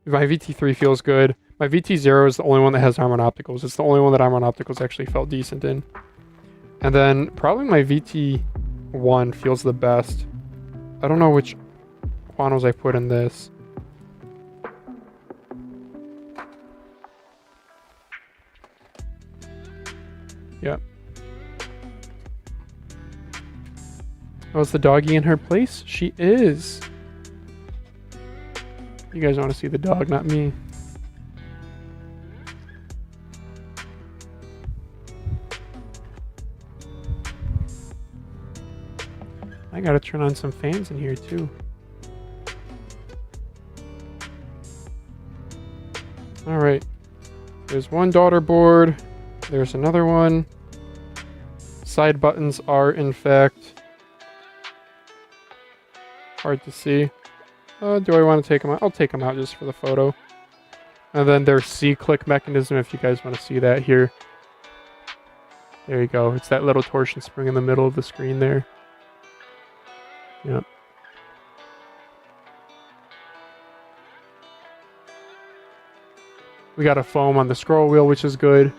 My VT3 feels good. My VT0 is the only one that has Harman Opticals. It's the only one that Harman Opticals actually felt decent in. And then probably my VT1 feels the best. I don't know which Huanos I put in this. Yep. Oh, is the doggy in her place? She is. You guys want to see the dog, not me. I gotta turn on some fans in here too. Alright. There's one daughter board. There's another one. Side buttons are, in fact, hard to see. Do I want to take them out? I'll take them out just for the photo. And then there's C-click mechanism if you guys want to see that here. There you go. It's that little torsion spring in the middle of the screen there. Yep. We got a foam on the scroll wheel, which is good.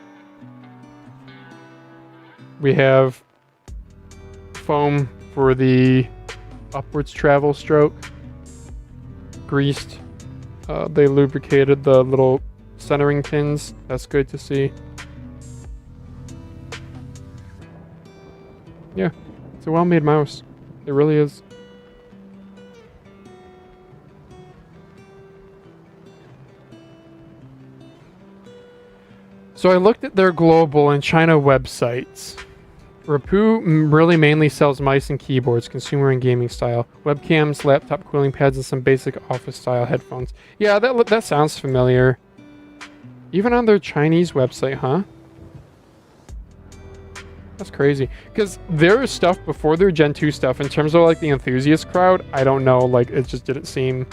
We have foam for the upwards travel stroke. Greased. They lubricated the little centering pins. That's good to see. Yeah, it's a well-made mouse. It really is. So I looked at their global and China websites. Rapoo really mainly sells mice and keyboards, consumer and gaming style, webcams, laptop cooling pads, and some basic office style headphones. Yeah, that sounds familiar. Even on their Chinese website, huh? That's crazy. Because their stuff before their Gen 2 stuff, in terms of like the enthusiast crowd, I don't know, like it just didn't seem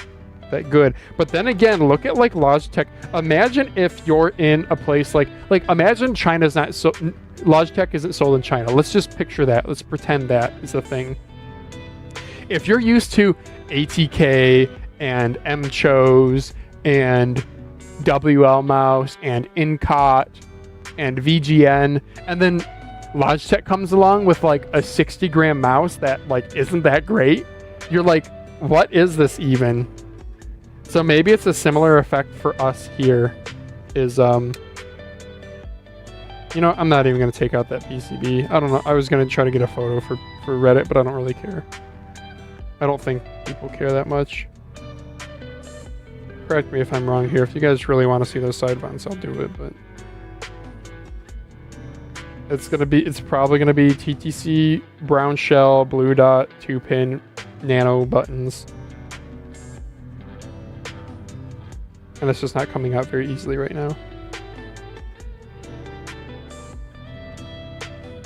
that good. But then again, look at like Logitech. Imagine if you're in a place like imagine China's not so Logitech isn't sold in China. Let's just picture that. Let's pretend that is a thing. If you're used to ATK and MCHOs and WL mouse and INCOT and VGN, and then Logitech comes along with like a 60-gram mouse that like isn't that great, you're like, what is this even? So maybe it's a similar effect for us here. Is you know, I'm not even gonna take out that PCB. I don't know. I was gonna try to get a photo for Reddit, but I don't really care. I don't think people care that much. Correct me if I'm wrong here. If you guys really want to see those side buttons, I'll do it, but it's probably gonna be TTC brown shell blue dot 2-pin nano buttons. And it's just not coming out very easily right now.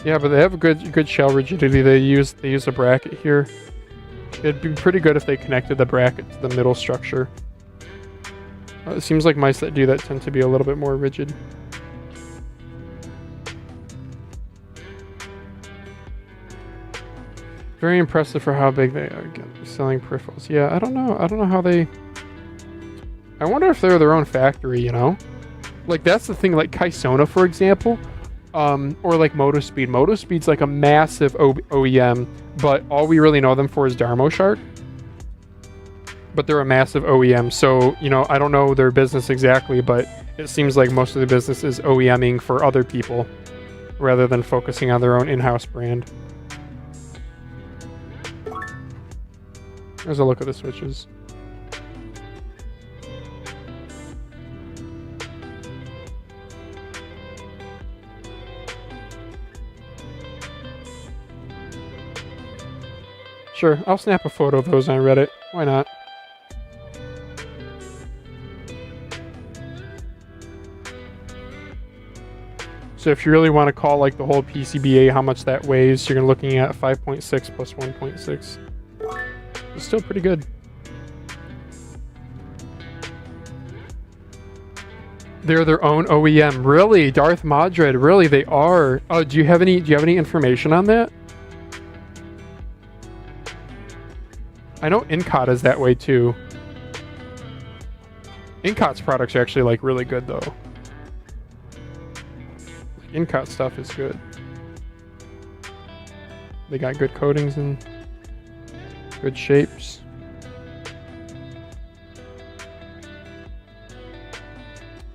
Yeah, but they have a good shell rigidity. They use a bracket here. It'd be pretty good if they connected the bracket to the middle structure. It seems like mice that do that tend to be a little bit more rigid. Very impressive for how big they are selling peripherals. Yeah, I don't know how they... I wonder if they're their own factory, you know? Like, that's the thing, like Kaisona, for example, or like MotoSpeed. MotoSpeed's like a massive OEM, but all we really know them for is Darmo Shark. But they're a massive OEM, so, you know, I don't know their business exactly, but it seems like most of the business is OEMing for other people, rather than focusing on their own in-house brand. There's a look at the switches. Sure, I'll snap a photo of those on Reddit. Why not? So if you really want to call like the whole PCBA how much that weighs, you're looking at 5.6 plus 1.6. It's still pretty good. They're their own OEM. Really? Darth Madrid, really they are. Oh, do you have any information on that? I know INCOT is that way too. INCOT's products are actually like really good though. INCOT stuff is good. They got good coatings and good shapes.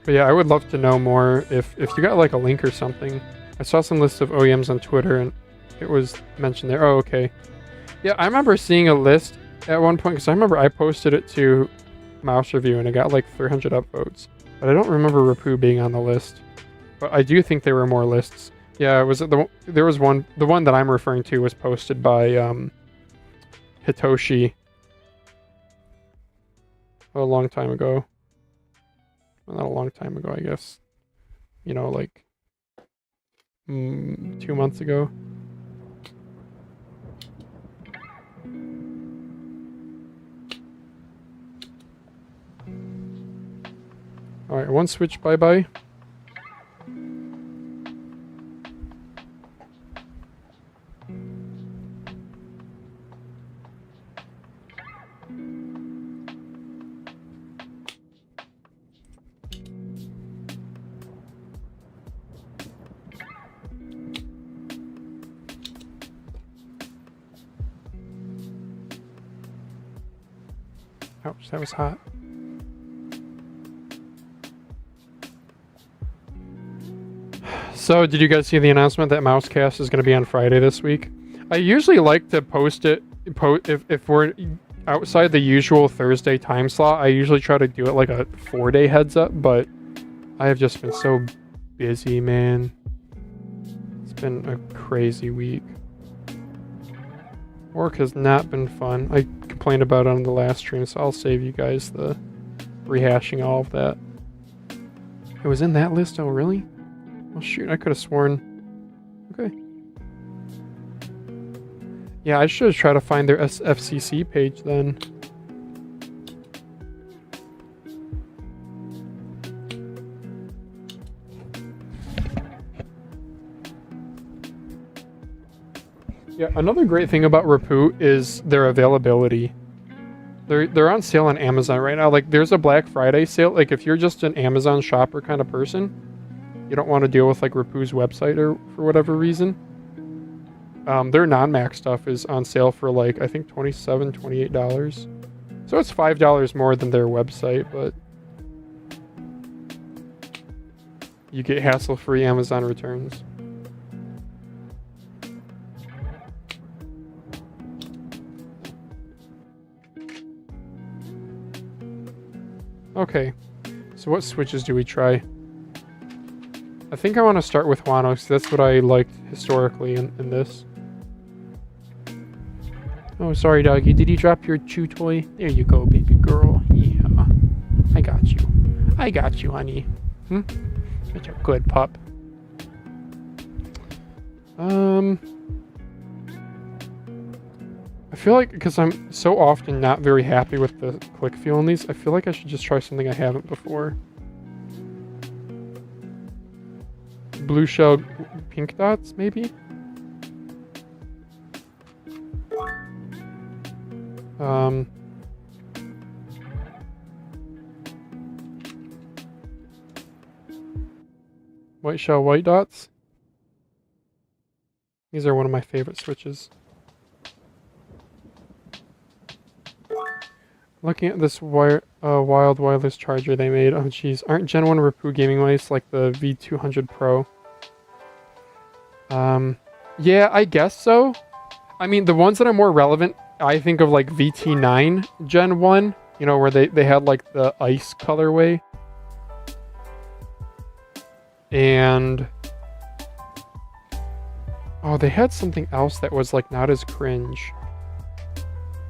But yeah, I would love to know more if you got like a link or something. I saw some lists of OEMs on Twitter and it was mentioned there. Oh, okay. Yeah, I remember seeing a list at one point because I remember I posted it to Mouse Review and it got like 300 upvotes. But I don't remember Rapoo being on the list. But I do think there were more lists. Yeah, there was one. The one that I'm referring to was posted by Hitoshi a long time ago. Well, not a long time ago, I guess. You know, like 2 months ago. Alright, one switch, bye-bye. Ouch, that was hot. So, did you guys see the announcement that Mousecast is going to be on Friday this week? I usually like to post it, if we're outside the usual Thursday time slot, I usually try to do it like a 4-day heads up, but I have just been so busy, man. It's been a crazy week. Work has not been fun. I complained about it on the last stream, so I'll save you guys the rehashing all of that. It was in that list? Oh, really? Oh shoot, I could have sworn. Okay. Yeah, I should try to find their FCC page then. Yeah, another great thing about Rapoo is their availability. They're on sale on Amazon right now. Like, there's a Black Friday sale. Like, if you're just an Amazon shopper kind of person, you don't want to deal with like Rapoo's website or for whatever reason, their non-Mac stuff is on sale for like I think $27, $28. So it's $5 more than their website, but you get hassle-free Amazon returns. Okay, so what switches do we try? I think I want to start with Wano, because that's what I liked historically in this. Oh, sorry, doggy. Did you drop your chew toy? There you go, baby girl. Yeah. I got you. I got you, honey. Such a good pup. I feel like, because I'm so often not very happy with the click feel on these, I feel like I should just try something I haven't before. Blue shell pink dots, maybe? White shell white dots. These are one of my favorite switches. Looking at this wild wireless charger they made. Oh jeez, aren't Gen 1 Rapoo gaming mice like the V200 Pro? Yeah, I guess so. I mean, the ones that are more relevant, I think of like VT9 Gen 1, you know, where they had like the ice colorway. And oh, they had something else that was like not as cringe.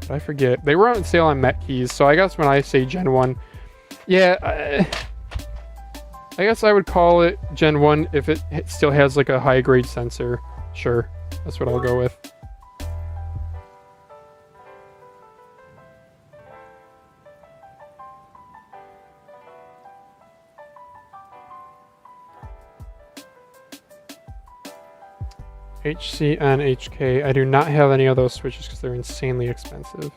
But I forget. They were on sale on Metkeys, so I guess when I say Gen 1, yeah, I guess I would call it Gen 1 if it still has like a high grade sensor. Sure, that's what I'll go with. HC and HK. I do not have any of those switches because they're insanely expensive.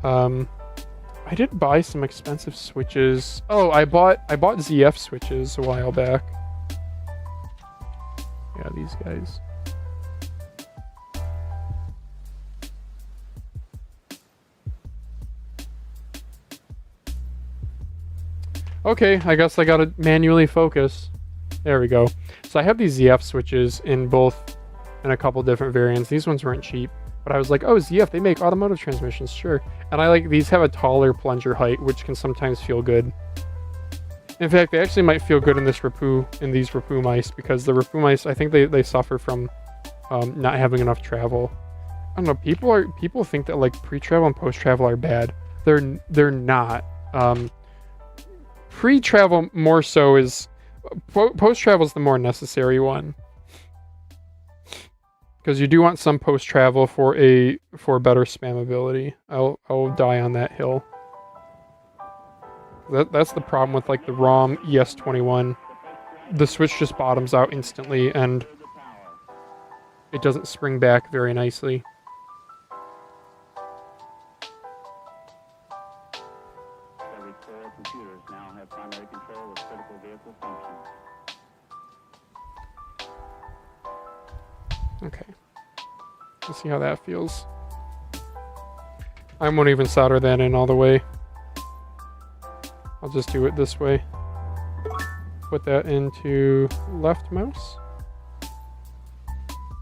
I did buy some expensive switches. Oh, I bought ZF switches a while back. Yeah, these guys. Okay, I guess I gotta manually focus. There we go. So I have these ZF switches in a couple different variants. These ones weren't cheap, but I was like, oh, ZF, they make automotive transmissions, sure. And I like, these have a taller plunger height, which can sometimes feel good. In fact, they actually might feel good in this Rapoo, in these Rapoo mice, because the Rapoo mice, I think they suffer from not having enough travel. I don't know. People think that like pre-travel and post-travel are bad. They're not. Pre-travel more so is. Post-travel is the more necessary one, because you do want some post-travel for better spammability. I'll die on that hill. That's the problem with like the ROM ES21. The switch just bottoms out instantly and it doesn't spring back very nicely. Every core computers now have primary control of critical vehicle functions. Okay. Let's see how that feels. I won't even solder that in all the way. I'll just do it this way. Put that into left mouse.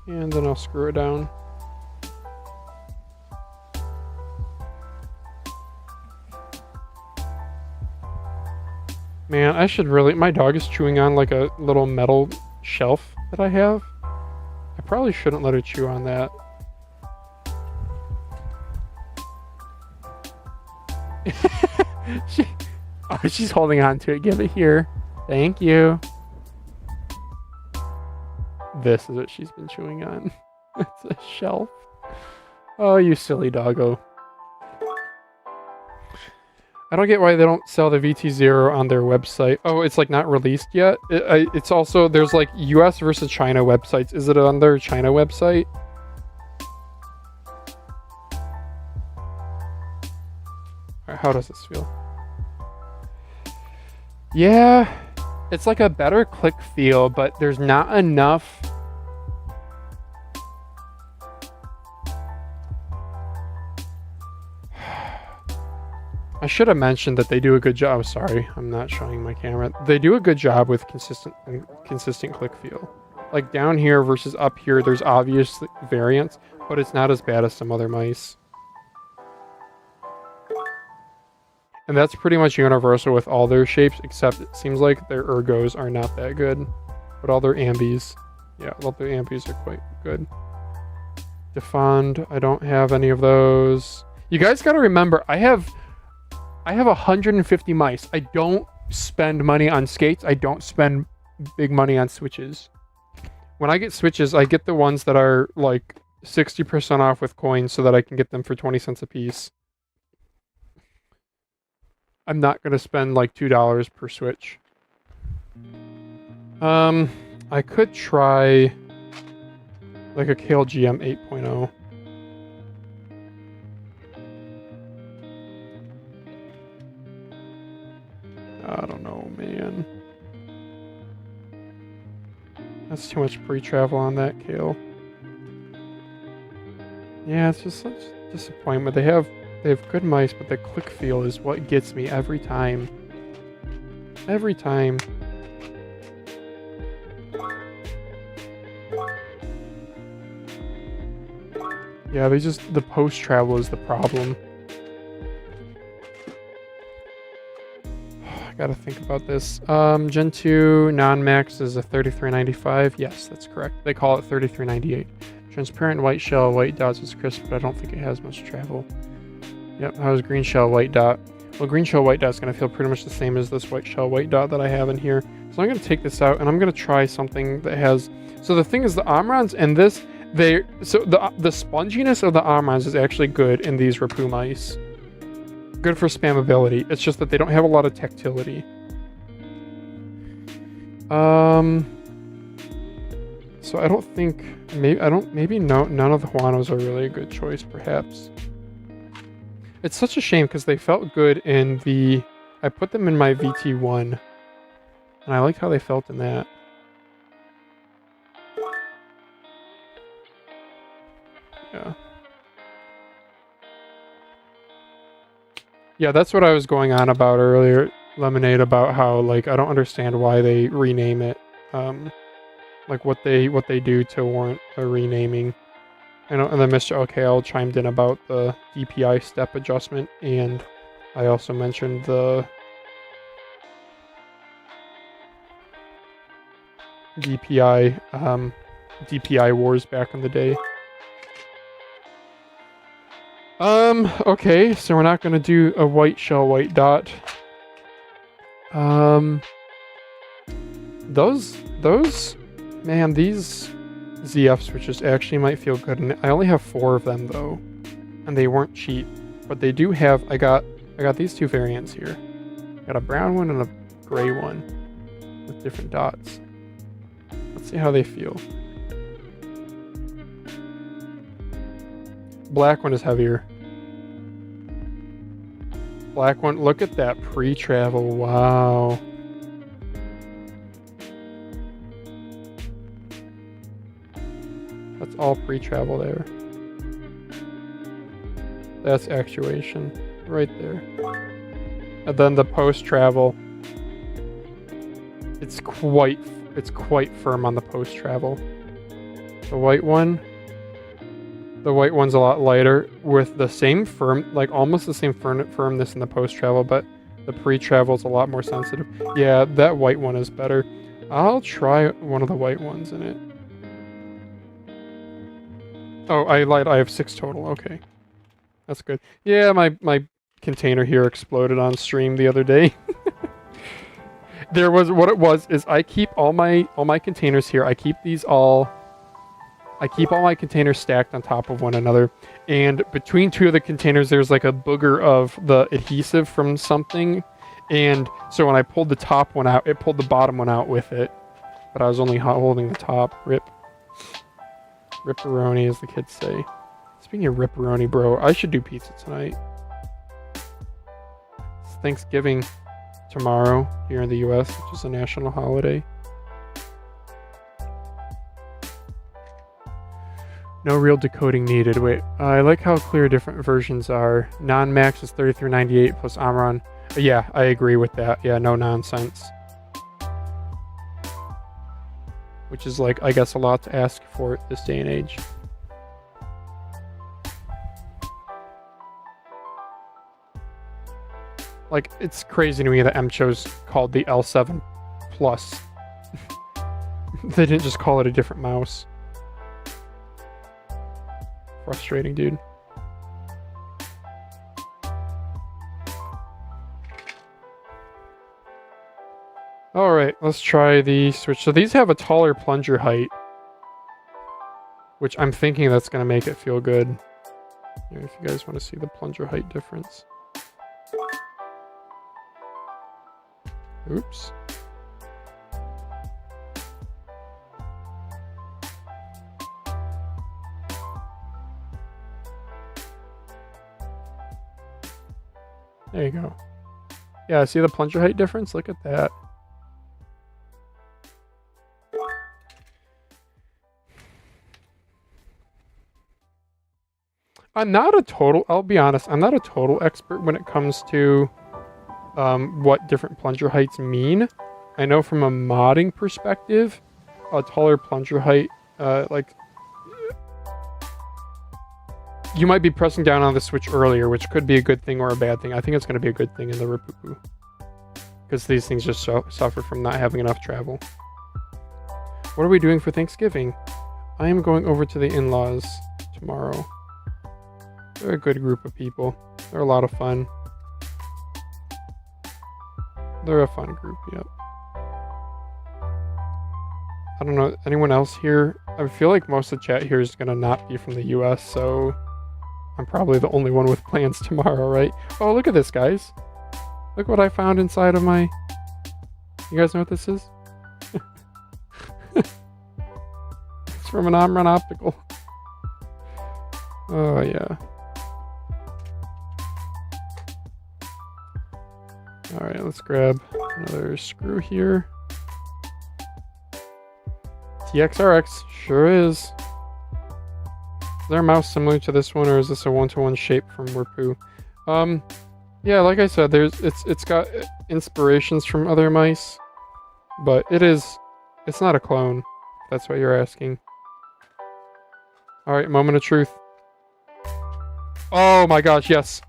And then I'll screw it down. Man, I should really... My dog is chewing on like a little metal shelf that I have. I probably shouldn't let her chew on that. She's holding on to it. Give it here. Thank you. This is what she's been chewing on. It's a shelf. Oh, you silly doggo. I don't get why they don't sell the VT0 on their website. Oh, it's like not released yet? It's also, there's like US versus China websites. Is it on their China website? Alright, how does this feel? Yeah, it's like a better click feel, but there's not enough. I should have mentioned that they do a good job. Sorry, I'm not showing my camera. They do a good job with consistent click feel. Like down here versus up here, there's obvious variance, but it's not as bad as some other mice. And that's pretty much universal with all their shapes, except it seems like their ergos are not that good. But all their ambies, yeah, all their ambies are quite good. Defond, I don't have any of those. You guys gotta remember, I have 150 mice. I don't spend money on skates. I don't spend big money on switches. When I get switches, I get the ones that are like 60% off with coins so that I can get them for 20 cents a piece. I'm not going to spend like $2 per switch. I could try like a KLGM 8.0. I don't know, man. That's too much pre-travel on that Kale. Yeah, it's just such disappointment. They have good mice, but the click feel is what gets me every time. Every time. Yeah, the post-travel is the problem. I gotta think about this. Gen 2 non-max is a 3395. Yes, that's correct. They call it 3398. Transparent white shell, white dots is crisp, but I don't think it has much travel. Yep, how's green shell, white dot? Well, green shell, white dot is going to feel pretty much the same as this white shell, white dot that I have in here. So I'm going to take this out and I'm going to try something that has... So the thing is, the Omrons and this, the sponginess of the Omrons is actually good in these Rapoo mice. Good for spammability. It's just that they don't have a lot of tactility. So I don't think... Maybe none of the Huanos are really a good choice, perhaps. It's such a shame because they felt good in the... I put them in my VT1. And I liked how they felt in that. Yeah. Yeah, that's what I was going on about earlier, Lemonade, about how, like, I don't understand why they rename it. Like, what they do to warrant a renaming. And then mrLKL chimed in about the DPI step adjustment, and I also mentioned the DPI wars back in the day. Okay, so we're not gonna do a white shell, white dot. Those, man, these ZF switches actually might feel good, and I only have 4 of them though, and they weren't cheap, but they do have. I got these 2 variants here. Got a brown one and a gray one with different dots. Let's see how they feel. Black one is heavier. Black one, look at that pre-travel, wow. That's all pre-travel there. That's actuation, right there. And then the post-travel, it's quite firm on the post-travel. The white one's a lot lighter with the same firm, like almost the same firmness in the post-travel, but the pre-travel's a lot more sensitive. Yeah, that white one is better. I'll try one of the white ones in it. Oh, I lied. I have 6 total. Okay. That's good. Yeah, my container here exploded on stream the other day. What it was is I keep all my containers here. I keep all my containers stacked on top of one another, and between 2 of the containers there's like a booger of the adhesive from something, and so when I pulled the top one out, it pulled the bottom one out with it, but I was only holding the top. Ripperoni, as the kids say. Speaking of ripperoni, bro, I should do pizza tonight. It's Thanksgiving tomorrow here in the US, which is a national holiday. No real decoding needed. Wait, I like how clear different versions are. Non-max is 3398 plus Omron. Yeah, I agree with that. Yeah, no nonsense. Which is like, I guess, a lot to ask for this day and age. Like, it's crazy to me that M-Cho's called the L7 Plus. They didn't just call it a different mouse. Frustrating, dude. Alright, let's try the switch. So these have a taller plunger height, which I'm thinking that's going to make it feel good. If you guys want to see the plunger height difference. Oops. There you go. Yeah, see the plunger height difference? Look at that. I'll be honest, I'm not a total expert when it comes to what different plunger heights mean. I know from a modding perspective, a taller plunger height, you might be pressing down on the switch earlier, which could be a good thing or a bad thing. I think it's going to be a good thing in the Rapoo, because these things just suffer from not having enough travel. What are we doing for Thanksgiving? I am going over to the in-laws tomorrow. They're a good group of people. They're a lot of fun. They're a fun group, yep. I don't know, anyone else here? I feel like most of the chat here is going to not be from the US, so I'm probably the only one with plans tomorrow, right? Oh, look at this, guys. Look what I found inside of my... You guys know what this is? It's from an Omron Optical. Oh, yeah. Alright, let's grab another screw here. TXRX, sure is. Is there a mouse similar to this one, or is this a one-to-one shape from Rapoo? Yeah, like I said, it's got inspirations from other mice, but it's not a clone, if that's what you're asking. Alright, moment of truth. Oh my gosh, yes.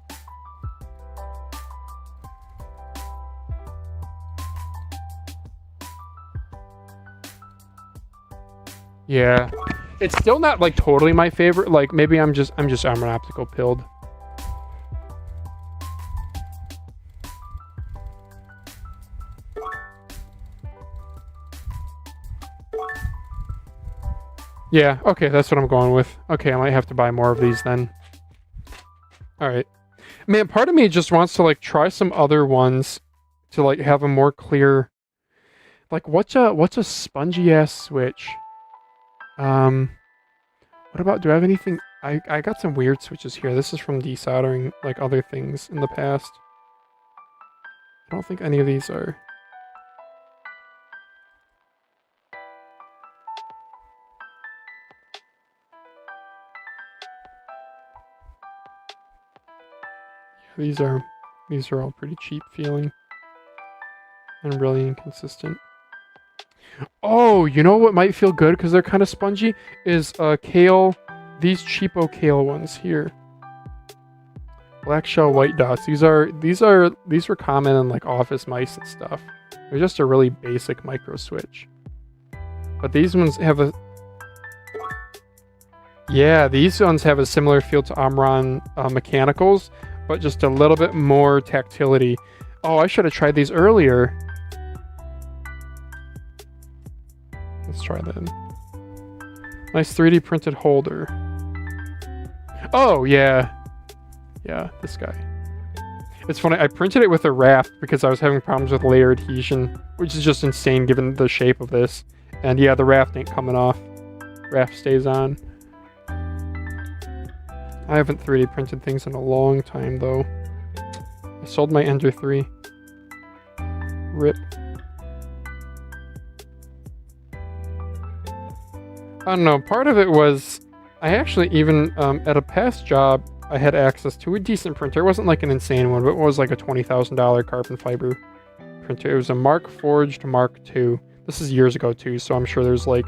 Yeah. It's still not like totally my favorite. Like maybe I'm just armor optical pilled. Yeah, okay, that's what I'm going with. Okay, I might have to buy more of these then. Alright. Man, part of me just wants to like try some other ones to like have a more clear, like what's a spongy ass switch? What about, do I have anything? I got some weird switches here. This is from desoldering like other things in the past. I don't think any of these are. Yeah, these are all pretty cheap feeling and really inconsistent. Oh, you know what might feel good because they're kind of spongy is kale. These cheapo kale ones here. Black shell white dots. These were common in like office mice and stuff. They're just a really basic micro switch. But these ones have a yeah, these ones have a similar feel to Omron mechanicals, but just a little bit more tactility. Oh, I should have tried these earlier. Let's try that. Nice 3D printed holder. Oh, yeah. Yeah, this guy. It's funny, I printed it with a raft because I was having problems with layer adhesion, which is just insane given the shape of this. And yeah, the raft ain't coming off. Raft stays on. I haven't 3D printed things in a long time, though. I sold my Ender 3. RIP. I don't know, part of it was, I actually even, at a past job, I had access to a decent printer. It wasn't like an insane one, but it was like a $20,000 carbon fiber printer. It was a Mark Forged Mark II. This is years ago too, so I'm sure there's like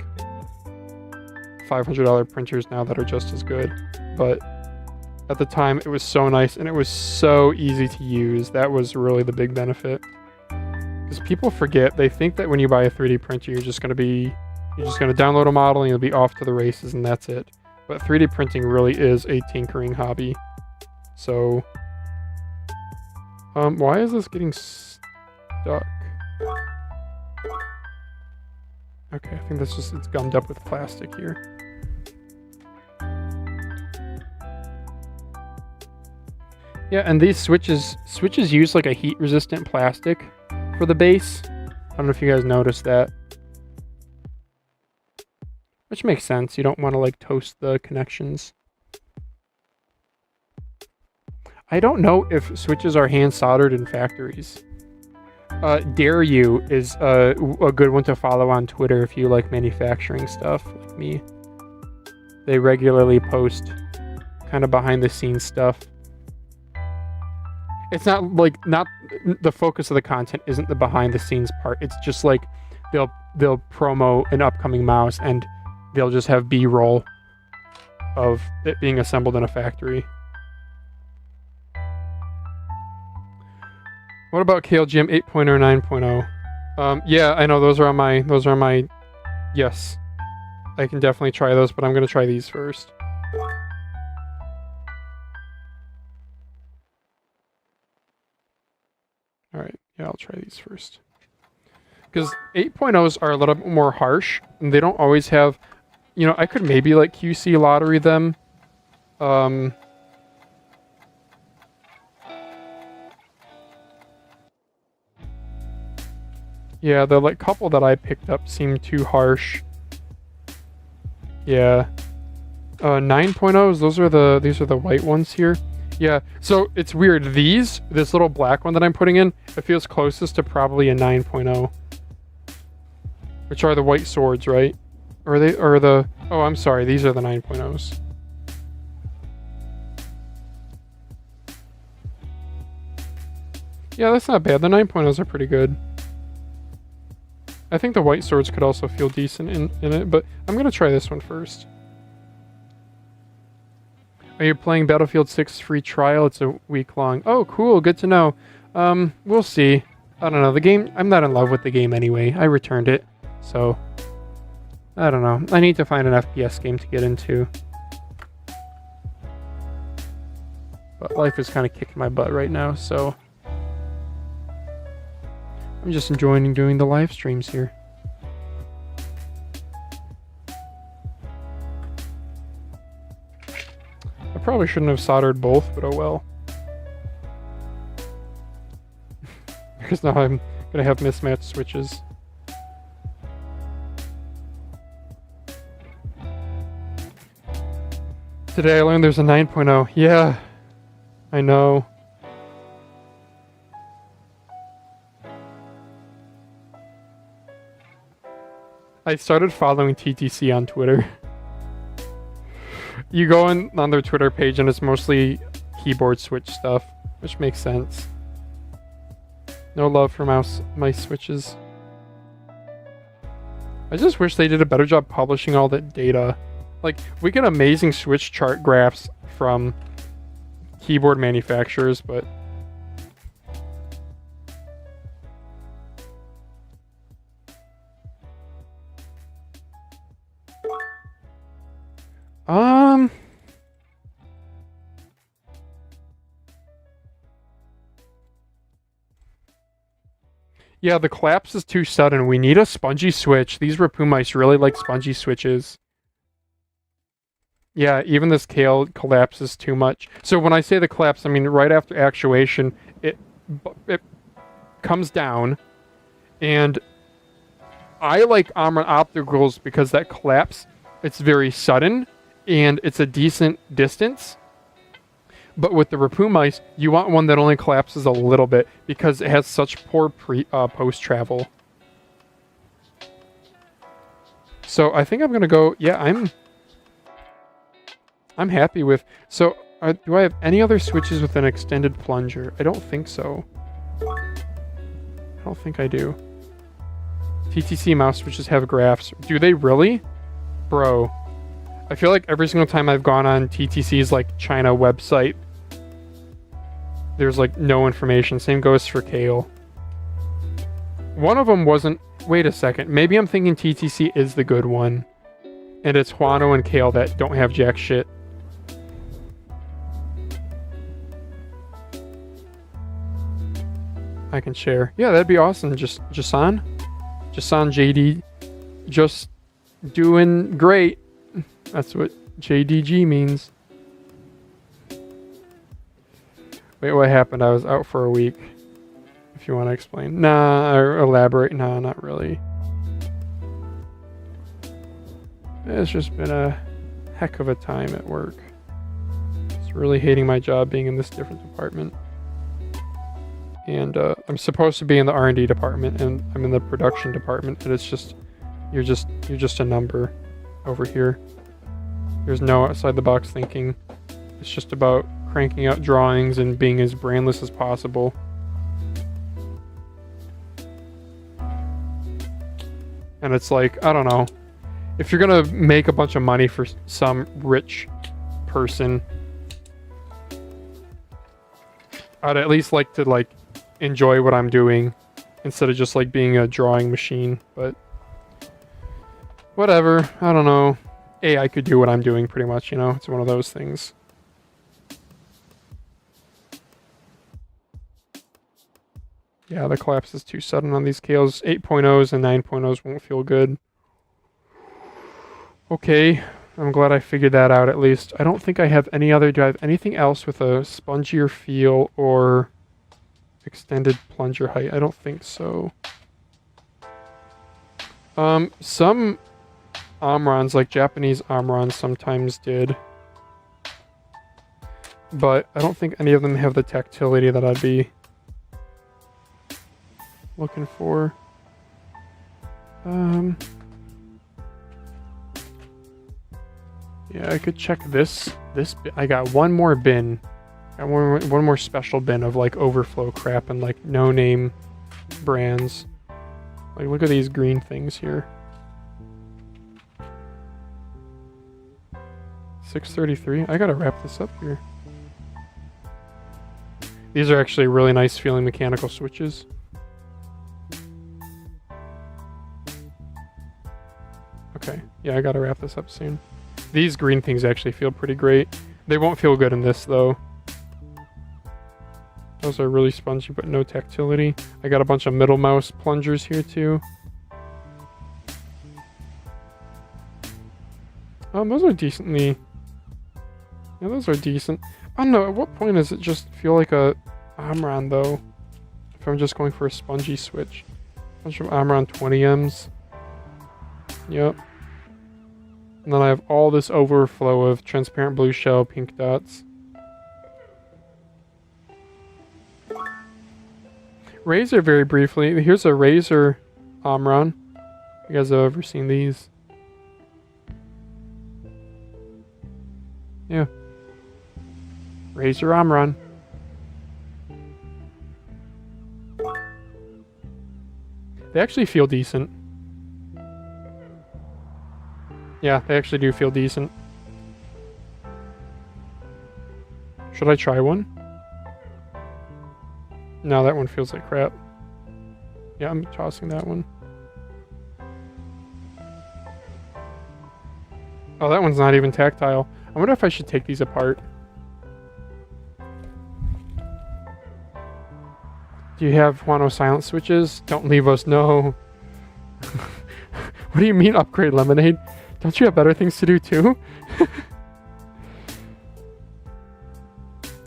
$500 printers now that are just as good. But at the time, it was so nice and it was so easy to use. That was really the big benefit. Because people forget, they think that when you buy a 3D printer, you're just going to download a model and you'll be off to the races and that's it. But 3D printing really is a tinkering hobby. So, why is this getting stuck? Okay, I think it's gummed up with plastic here. Yeah, and these switches use like a heat-resistant plastic for the base. I don't know if you guys noticed that. Which makes sense. You don't want to like toast the connections. I don't know if switches are hand soldered in factories. Dare You is a good one to follow on Twitter if you like manufacturing stuff like me. They regularly post kind of behind the scenes stuff. It's not the focus of the content isn't the behind the scenes part. It's just like they'll promo an upcoming mouse and they'll just have B-roll of it being assembled in a factory. What about KLGM 8.0 or 9.0? Yeah, I know those are on my yes. I can definitely try those, but I'm going to try these first. All right. Yeah, I'll try these first. Because 8.0s are a little bit more harsh and they don't always have, you know, I could maybe like QC lottery them. Yeah, the like couple that I picked up seemed too harsh. Yeah. 9.0s, these are the white ones here. Yeah, so it's weird. This little black one that I'm putting in, it feels closest to probably a 9.0. Which are the white swords, right? Oh, I'm sorry, these are the 9.0s. Yeah, that's not bad. The 9.0s are pretty good. I think the white swords could also feel decent in it, but I'm going to try this one first. Are you playing Battlefield 6 free trial? It's a week long. Oh, cool. Good to know. We'll see. I don't know. The game, I'm not in love with the game anyway. I returned it. So, I don't know. I need to find an FPS game to get into. But life is kind of kicking my butt right now, so I'm just enjoying doing the live streams here. I probably shouldn't have soldered both, but oh well. Because now I'm gonna have mismatched switches. Today I learned there's a 9.0. Yeah, I know. I started following TTC on Twitter. You go on their Twitter page and it's mostly keyboard switch stuff, which makes sense. No love for mice switches. I just wish they did a better job publishing all that data. Like, we get amazing switch chart graphs from keyboard manufacturers, but yeah, the collapse is too sudden. We need a spongy switch. These Rapoo mice really like spongy switches. Yeah, even this KL collapses too much. So when I say the collapse, I mean right after actuation, it comes down, and I like Omron opticals because that collapse, it's very sudden, and it's a decent distance. But with the Rapoo mice, you want one that only collapses a little bit because it has such poor post travel. So I think I'm gonna go. Yeah, I'm happy with. So do I have any other switches with an extended plunger? I don't think so. I don't think I do. TTC mouse switches have graphs. Do they really? Bro, I feel like every single time I've gone on TTC's like China website, there's like no information. Same goes for Kale. One of them wasn't. Wait a second. Maybe I'm thinking TTC is the good one, and it's Huano and Kale that don't have jack shit. I can share. Yeah, that'd be awesome. Jason JD, just doing great. That's what JDG means. Wait, what happened? I was out for a week. If you want to explain. Nah, or elaborate. Nah, not really. It's just been a heck of a time at work. Just really hating my job being in this different department. And I'm supposed to be in the R&D department, and I'm in the production department, and it's just you're just a number over here. There's no outside the box thinking. It's just about cranking out drawings and being as brainless as possible. And it's like, I don't know, if you're gonna make a bunch of money for some rich person, I'd at least like to like enjoy what I'm doing instead of just like being a drawing machine. But whatever, I don't know. AI could do what I'm doing pretty much, you know? It's one of those things. Yeah, the collapse is too sudden on these KLs. 8.0s and 9.0s won't feel good. Okay, I'm glad I figured that out at least. I don't think I have any other. Do I have anything else with a spongier feel or extended plunger height? I don't think so. Some Omrons, like Japanese Omrons, sometimes did. But I don't think any of them have the tactility that I'd be looking for. Yeah, I could check this. I got one more bin. Got one more special bin of like overflow crap and like no name brands. Like, look at these green things here. 633. I gotta wrap this up here. These are actually really nice feeling mechanical switches. Okay. Yeah, I gotta wrap this up soon. These green things actually feel pretty great. They won't feel good in this though. Those are really spongy but no tactility. I got a bunch of middle mouse plungers here too. Those are decently... Yeah, those are decent. I don't know, at what point does it just feel like a Omron though? If I'm just going for a spongy switch. A bunch of Omron 20Ms. Yep. And then I have all this overflow of transparent blue shell, pink dots. Razor very briefly. Here's a Razor Omron. You guys have ever seen these? Yeah. Razor Omron. They actually feel decent. Yeah, they actually do feel decent. Should I try one? No, that one feels like crap. Yeah, I'm tossing that one. Oh, that one's not even tactile. I wonder if I should take these apart. Do you have Huano silent switches? Don't leave us, no. What do you mean upgrade Lemonade? Don't you have better things to do too?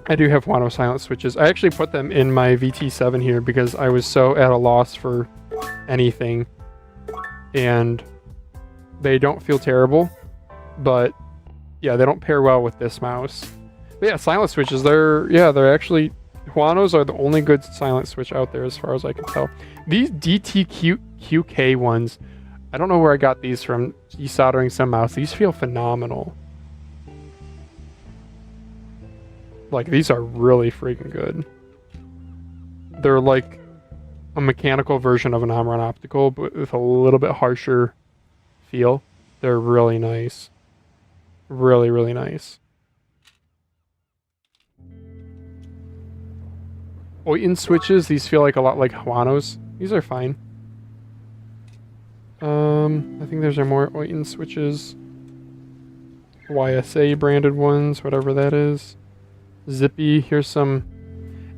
I do have Huano silent switches. I actually put them in my VT7 here because I was so at a loss for anything. And they don't feel terrible, but yeah, they don't pair well with this mouse. But yeah, silent switches, they're actually... Huanos are the only good silent switch out there as far as I can tell. These DTQK ones, I don't know where I got these from, desoldering some mouse. These feel phenomenal. Like, these are really freaking good. They're like a mechanical version of an Omron Optical, but with a little bit harsher feel. They're really nice. Really, really nice. Oiten switches, these feel like a lot like Huanos. These are fine. I think those are more Oiten switches. YSA branded ones, whatever that is. Zippy, here's some...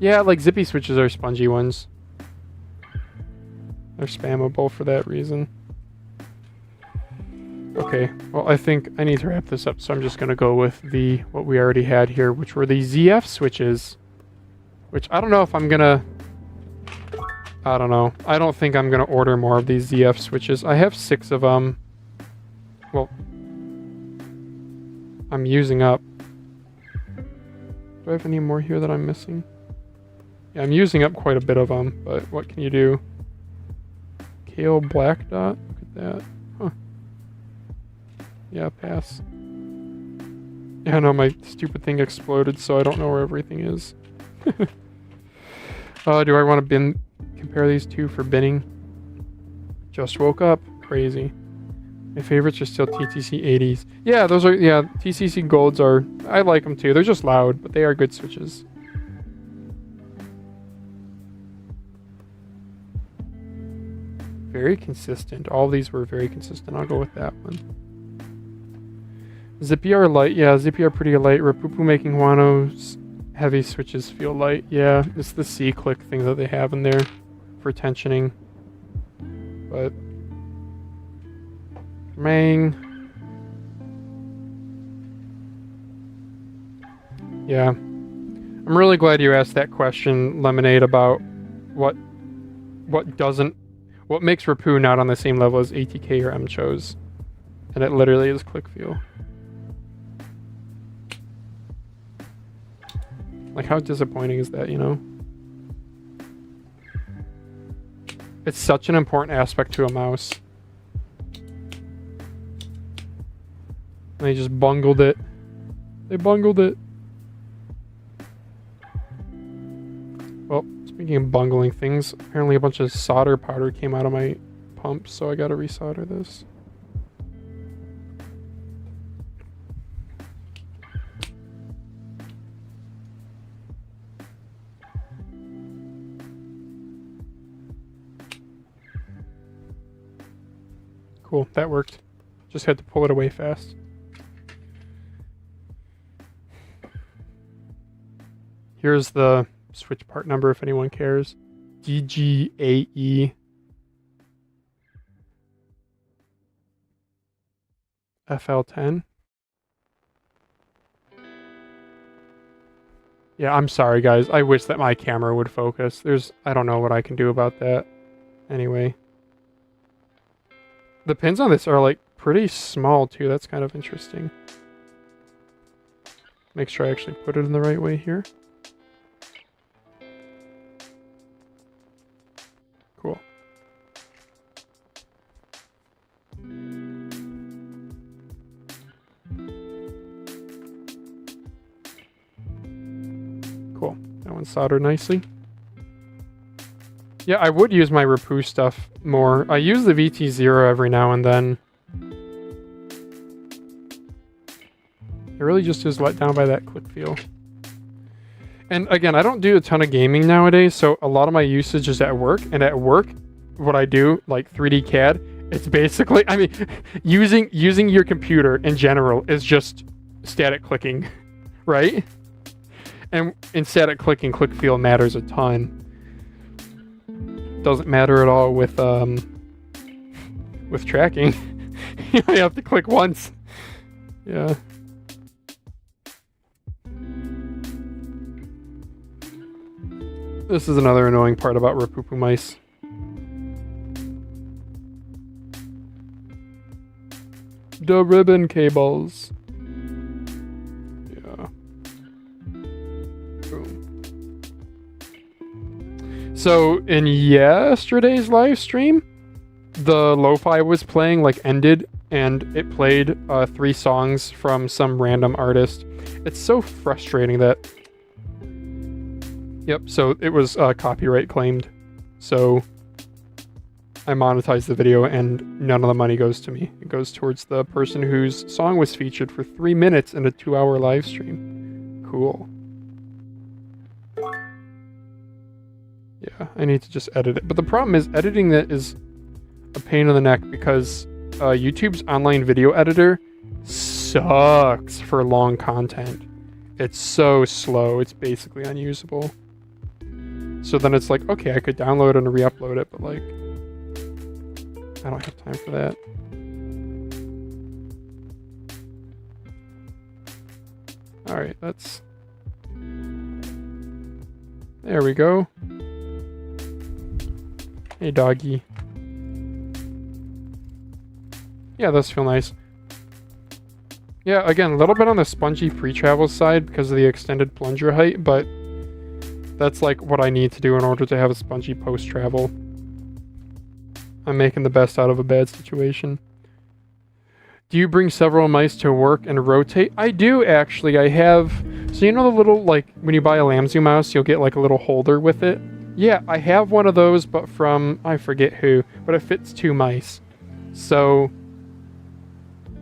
Yeah, like Zippy switches are spongy ones. They're spammable for that reason. Okay, well I think I need to wrap this up, so I'm just gonna go with what we already had here, which were the ZF switches. Which I don't know if I'm gonna... I don't know. I don't think I'm gonna order more of these ZF switches. I have 6 of them. Well, I'm using up. Do I have any more here that I'm missing? Yeah, I'm using up quite a bit of them, but what can you do? Kale black dot? Look at that. Huh. Yeah, pass. Yeah, no, my stupid thing exploded, so I don't know where everything is. Do I want to compare these two for binning? Just woke up. Crazy. My favorites are still TTC 80s. Yeah, those are, yeah, TTC Golds are, I like them too. They're just loud, but they are good switches. Very consistent. All of these were very consistent. I'll go with that one. Zippy are light. Yeah, Zippy are pretty light. Rapoo making Huano's heavy switches feel light. Yeah, it's the C-click thing that they have in there for tensioning. But Mang. Yeah. I'm really glad you asked that question, Lemonade, about what makes Rapoo not on the same level as ATK or MCHOs. And it literally is click feel. Like, how disappointing is that, you know? It's such an important aspect to a mouse. And they just bungled it. They bungled it. Well, speaking of bungling things, apparently a bunch of solder powder came out of my pump, so I gotta resolder this. Cool, that worked. Just had to pull it away fast. Here's the switch part number if anyone cares. DGAE FL10. Yeah, I'm sorry guys. I wish that my camera would focus. I don't know what I can do about that. Anyway. The pins on this are like pretty small too. That's kind of interesting. Make sure I actually put it in the right way here. Cool. Cool. That one's soldered nicely. Yeah, I would use my Rapoo stuff more. I use the VT0 every now and then. It really just is let down by that click feel. And again, I don't do a ton of gaming nowadays, so a lot of my usage is at work. And at work, what I do, like 3D CAD, it's basically, I mean, using your computer in general is just static clicking, right? And in static clicking, click feel matters a ton. Doesn't matter at all with tracking. You only have to click once. Yeah. This is another annoying part about Rapoo mice. The ribbon cables. Yeah. Boom. So in yesterday's live stream, the lo-fi was playing, like ended, and it played 3 songs from some random artist. It's so frustrating that... Yep, so it was copyright claimed. So I monetized the video and none of the money goes to me. It goes towards the person whose song was featured for 3 minutes in a 2-hour live stream. Cool. Yeah, I need to just edit it. But the problem is editing that is a pain in the neck because YouTube's online video editor sucks for long content. It's so slow, it's basically unusable. So then it's like, okay, I could download and re-upload it, but like, I don't have time for that. Alright, there we go. Hey, doggy. Yeah, those feel nice. Yeah, again, a little bit on the spongy pre-travel side because of the extended plunger height, but that's like what I need to do in order to have a spongy post-travel. I'm making the best out of a bad situation. Do you bring several mice to work and rotate? I do, actually. I have... So you know the little, like, when you buy a Lamzu mouse, you'll get like a little holder with it? Yeah, I have one of those, but from... I forget who, but it fits 2 mice. So...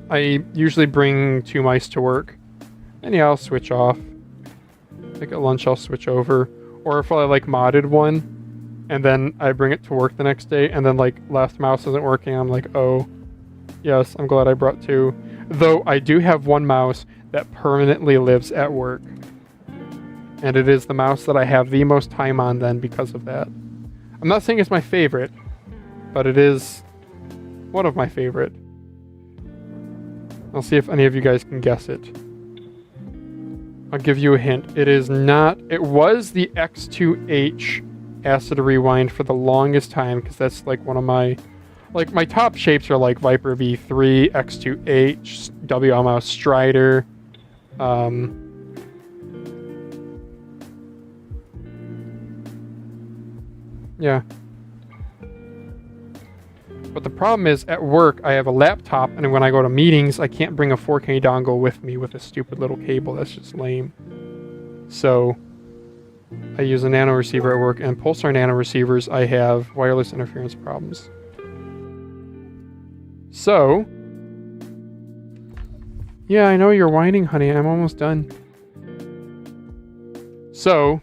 I usually bring 2 mice to work. And yeah, I'll switch off. Like at lunch, I'll switch over. Or if I like modded one, and then I bring it to work the next day, and then like left mouse isn't working, I'm like, oh, yes, I'm glad I brought 2. Though I do have 1 mouse that permanently lives at work. And it is the mouse that I have the most time on then because of that. I'm not saying it's my favorite, but it is one of my favorite. I'll see if any of you guys can guess it. I'll give you a hint. It is not... It was the X2H Acid Rewind for the longest time, because that's like one of my... Like, my top shapes are like Viper V3, X2H, WL Mouse Strider. Yeah. But the problem is, at work, I have a laptop, and when I go to meetings, I can't bring a 4K dongle with me with a stupid little cable. That's just lame. So, I use a nano receiver at work, and Pulsar nano receivers, I have wireless interference problems. So, yeah, I know you're whining, honey. I'm almost done. So,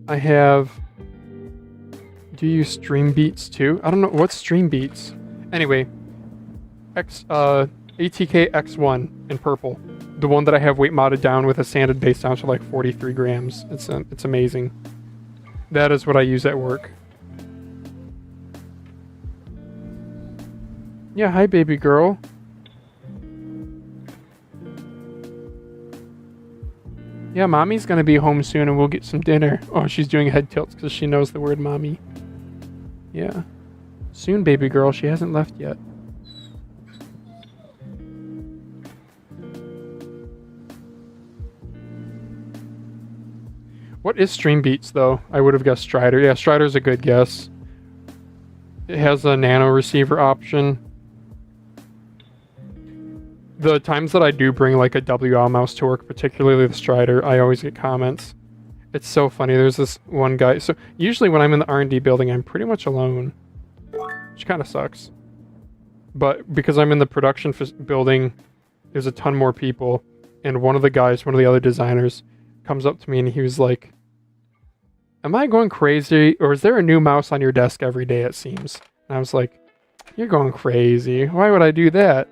I have... Do you use Stream Beats too? I don't know. What's Stream Beats? Anyway, ATK X1 in purple. The one that I have weight modded down with a sanded base down to like 43 grams. It's amazing. That is what I use at work. Yeah, hi baby girl. Yeah, mommy's gonna be home soon and we'll get some dinner. Oh, she's doing head tilts because she knows the word mommy. Yeah. Soon, baby girl. She hasn't left yet. What is Stream Beats, though? I would have guessed Strider. Yeah, Strider's a good guess. It has a nano receiver option. The times that I do bring like a WL mouse to work, particularly the Strider, I always get comments. It's so funny. There's this one guy. So usually when I'm in the R&D building, I'm pretty much alone, which kind of sucks. But because I'm in the production building, there's a ton more people. And one of the guys, one of the other designers, comes up to me and he was like, "Am I going crazy? Or is there a new mouse on your desk every day, it seems?" And I was like, "You're going crazy. Why would I do that?"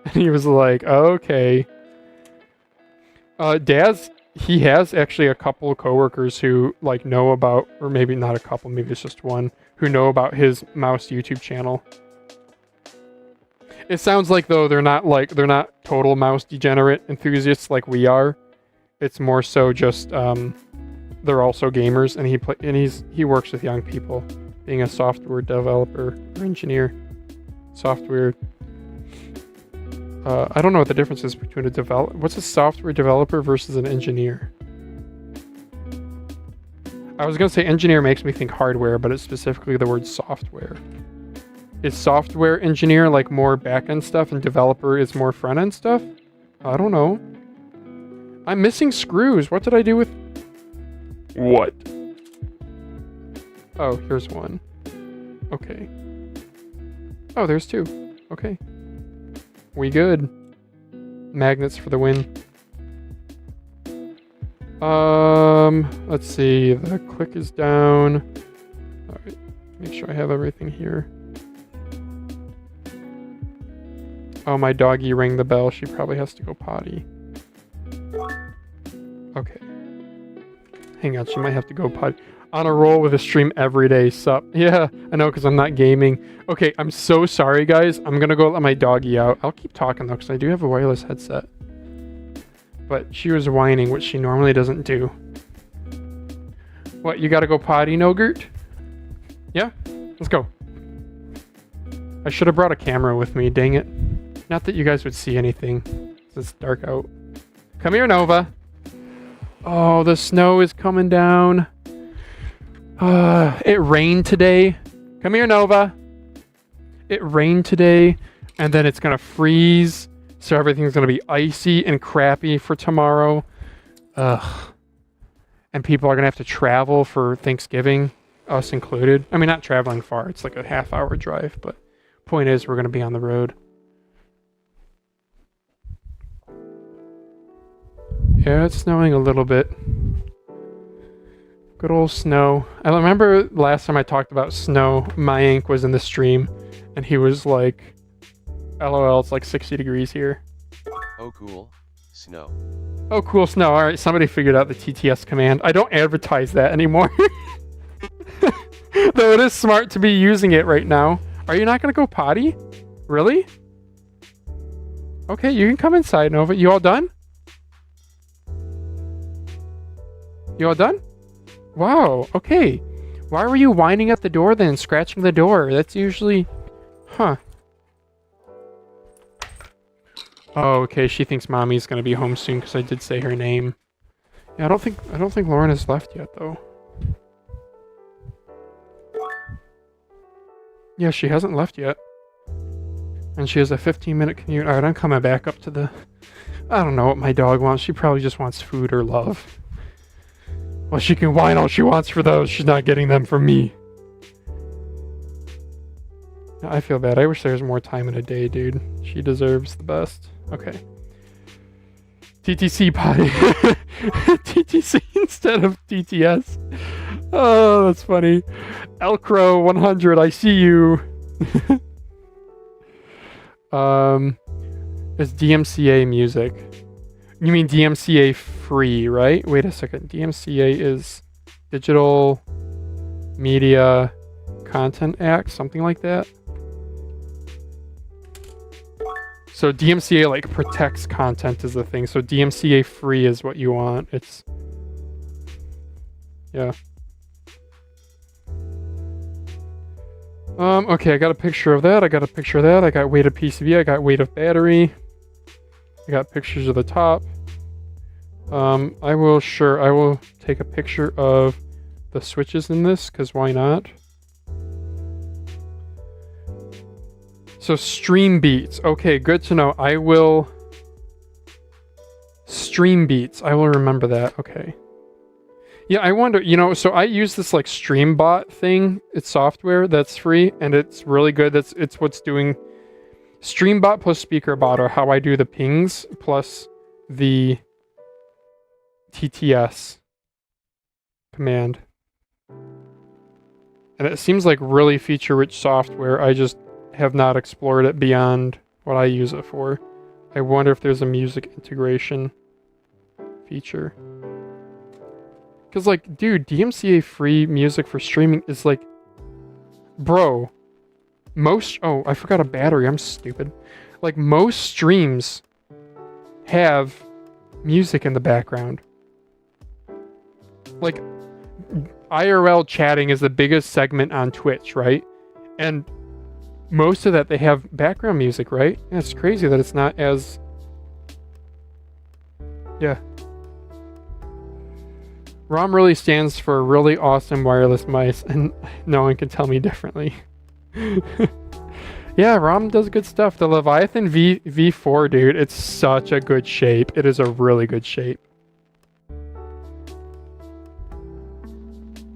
And he was like, "Okay." Daz, he has actually a couple of coworkers who like know about, or maybe not a couple, maybe it's just one, who know about his mouse YouTube channel. It sounds like though they're not total mouse degenerate enthusiasts like we are. It's more so just they're also gamers, and he works with young people, being a software developer or engineer. Software. I don't know what the difference is between what's a software developer versus an engineer? I was gonna say engineer makes me think hardware, but it's specifically the word software. Is software engineer like more back-end stuff and developer is more front-end stuff? I don't know. I'm missing screws. What did I do with... What? Oh, here's one. Okay. Oh, there's two. Okay. We good. Magnets for the win. Let's see. The click is down. Alright. Make sure I have everything here. Oh, my doggy rang the bell. She probably has to go potty. Okay. Hang on, she might have to go potty. On a roll with a stream every day. Sup? Yeah, I know, because I'm not gaming. Okay, I'm so sorry, guys. I'm going to go let my doggy out. I'll keep talking, though, because I do have a wireless headset. But she was whining, which she normally doesn't do. What, you got to go potty, Nogurt? Yeah? Let's go. I should have brought a camera with me, dang it. Not that you guys would see anything. It's dark out. Come here, Nova. Oh, the snow is coming down. It rained today. Come here, Nova. It rained today, and then it's gonna freeze, so everything's gonna be icy and crappy for tomorrow. Ugh. And people are gonna have to travel for Thanksgiving, us included. I mean, not traveling far. It's like a half-hour drive, but point is, we're gonna be on the road. Yeah, it's snowing a little bit. Good old snow. I remember last time I talked about snow, my ink was in the stream, and he was like, LOL, it's like 60 degrees here. Oh cool, snow. Oh cool, snow. Alright, somebody figured out the TTS command. I don't advertise that anymore. Though it is smart to be using it right now. Are you not going to go potty? Really? Okay, you can come inside, Nova. You all done? You all done? Wow, okay. Why were you whining at the door then, scratching the door? That's usually... Huh. Oh, okay, she thinks mommy's gonna be home soon because I did say her name. Yeah, I don't think Lauren has left yet, though. Yeah, she hasn't left yet. And she has a 15-minute commute. Alright, I'm coming back up to the... I don't know what my dog wants. She probably just wants food or love. Well, she can whine all she wants for those. She's not getting them from me. I feel bad. I wish there was more time in a day, dude. She deserves the best. Okay. TTC potty. TTC instead of TTS. Oh, that's funny. Elcro 100, I see you. Is DMCA music. You mean DMCA free, right? Wait a second. DMCA is Digital Media Content Act, something like that. So DMCA like protects content is the thing. So DMCA free is what you want. It's yeah. Okay, I got a picture of that. I got a picture of that. I got weight of PCB. I got weight of battery. I got pictures of the top. I will take a picture of the switches in this, because why not? So stream beats. Okay, good to know. I will stream beats. I will remember that. Okay. Yeah, I wonder, so I use this like StreamBot thing. It's software that's free and it's really good. It's what's doing StreamBot plus SpeakerBot are how I do the pings plus the TTS command. And it seems like really feature-rich software. I just have not explored it beyond what I use it for. I wonder if there's a music integration feature. Because, like, dude, DMCA free music for streaming is like, bro, oh, I forgot a battery. I'm stupid. Like, most streams have music in the background. Like, IRL chatting is the biggest segment on Twitch, right? And most of that, they have background music, right? And it's crazy that it's not as... Yeah. ROM really stands for really awesome wireless mice, and no one can tell me differently. Yeah, ROM does good stuff. The Leviathan V4, dude, it's such a good shape. It is a really good shape.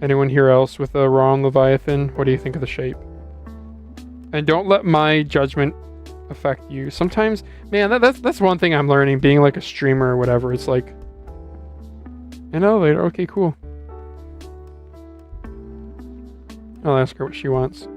Anyone here else with a ROM Leviathan? What do you think of the shape? And don't let my judgment affect you. Sometimes, man, that's one thing I'm learning, being like a streamer or whatever. It's like, an elevator. Okay, cool. I'll ask her what she wants.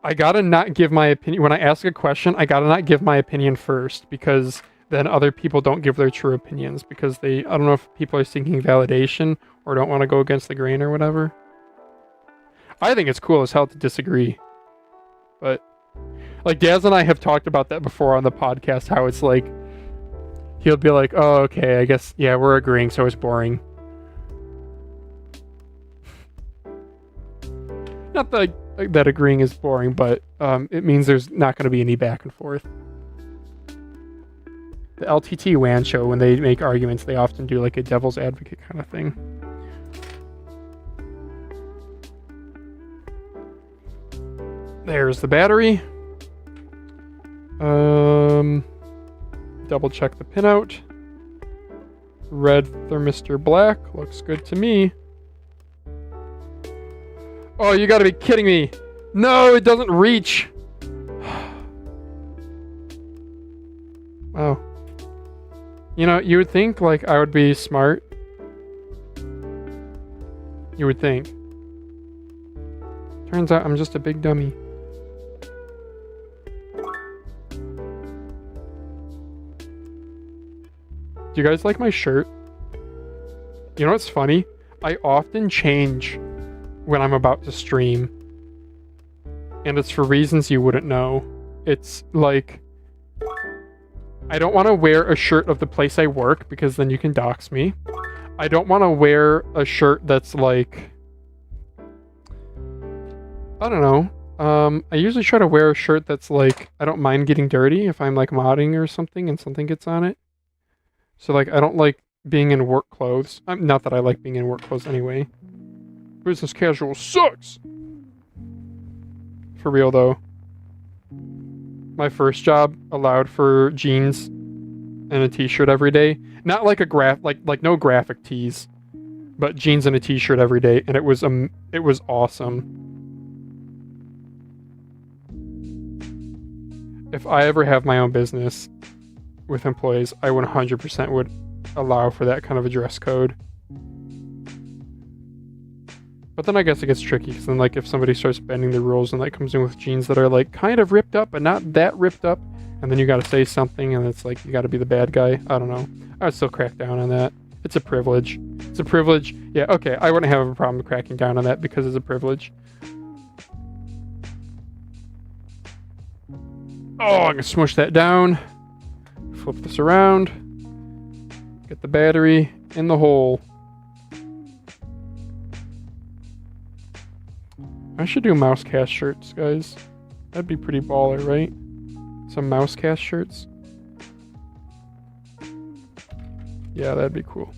I gotta not give my opinion. When I ask a question, I gotta not give my opinion first, because then other people don't give their true opinions, because I don't know if people are seeking validation or don't want to go against the grain or whatever. I think it's cool as hell to disagree. But like, Daz and I have talked about that before on the podcast, how it's like, he'll be like, oh, okay, I guess, yeah, we're agreeing, so it's boring. Not that agreeing is boring, but it means there's not going to be any back and forth. The LTT WAN show, when they make arguments, they often do like a devil's advocate kind of thing. There's the battery. Double check the pinout. Red thermistor black. Looks good to me. Oh, you gotta be kidding me. No, it doesn't reach. Wow. You would think like I would be smart. You would think. Turns out I'm just a big dummy. Do you guys like my shirt? You know what's funny? I often change when I'm about to stream. And it's for reasons you wouldn't know. It's like, I don't want to wear a shirt of the place I work, because then you can dox me. I don't want to wear a shirt that's like, I don't know. I usually try to wear a shirt that's like, I don't mind getting dirty if I'm like modding or something and something gets on it. So like, I don't like being in work clothes. Not that I like being in work clothes anyway. Business casual sucks! For real though. My first job allowed for jeans and a t-shirt every day. Not like a like no graphic tees, but jeans and a t-shirt every day, and it was awesome. If I ever have my own business with employees, I 100% would allow for that kind of a dress code. But then I guess it gets tricky because then like if somebody starts bending the rules and like comes in with jeans that are like kind of ripped up but not that ripped up, and then you got to say something and it's like you got to be the bad guy. I don't know. I would still crack down on that. It's a privilege. It's a privilege. Yeah, okay. I wouldn't have a problem cracking down on that because it's a privilege. Oh, I'm gonna smush that down. Flip this around. Get the battery in the hole. I should do mouse cast shirts, guys. That'd be pretty baller, right? Some mouse cast shirts. Yeah, that'd be cool.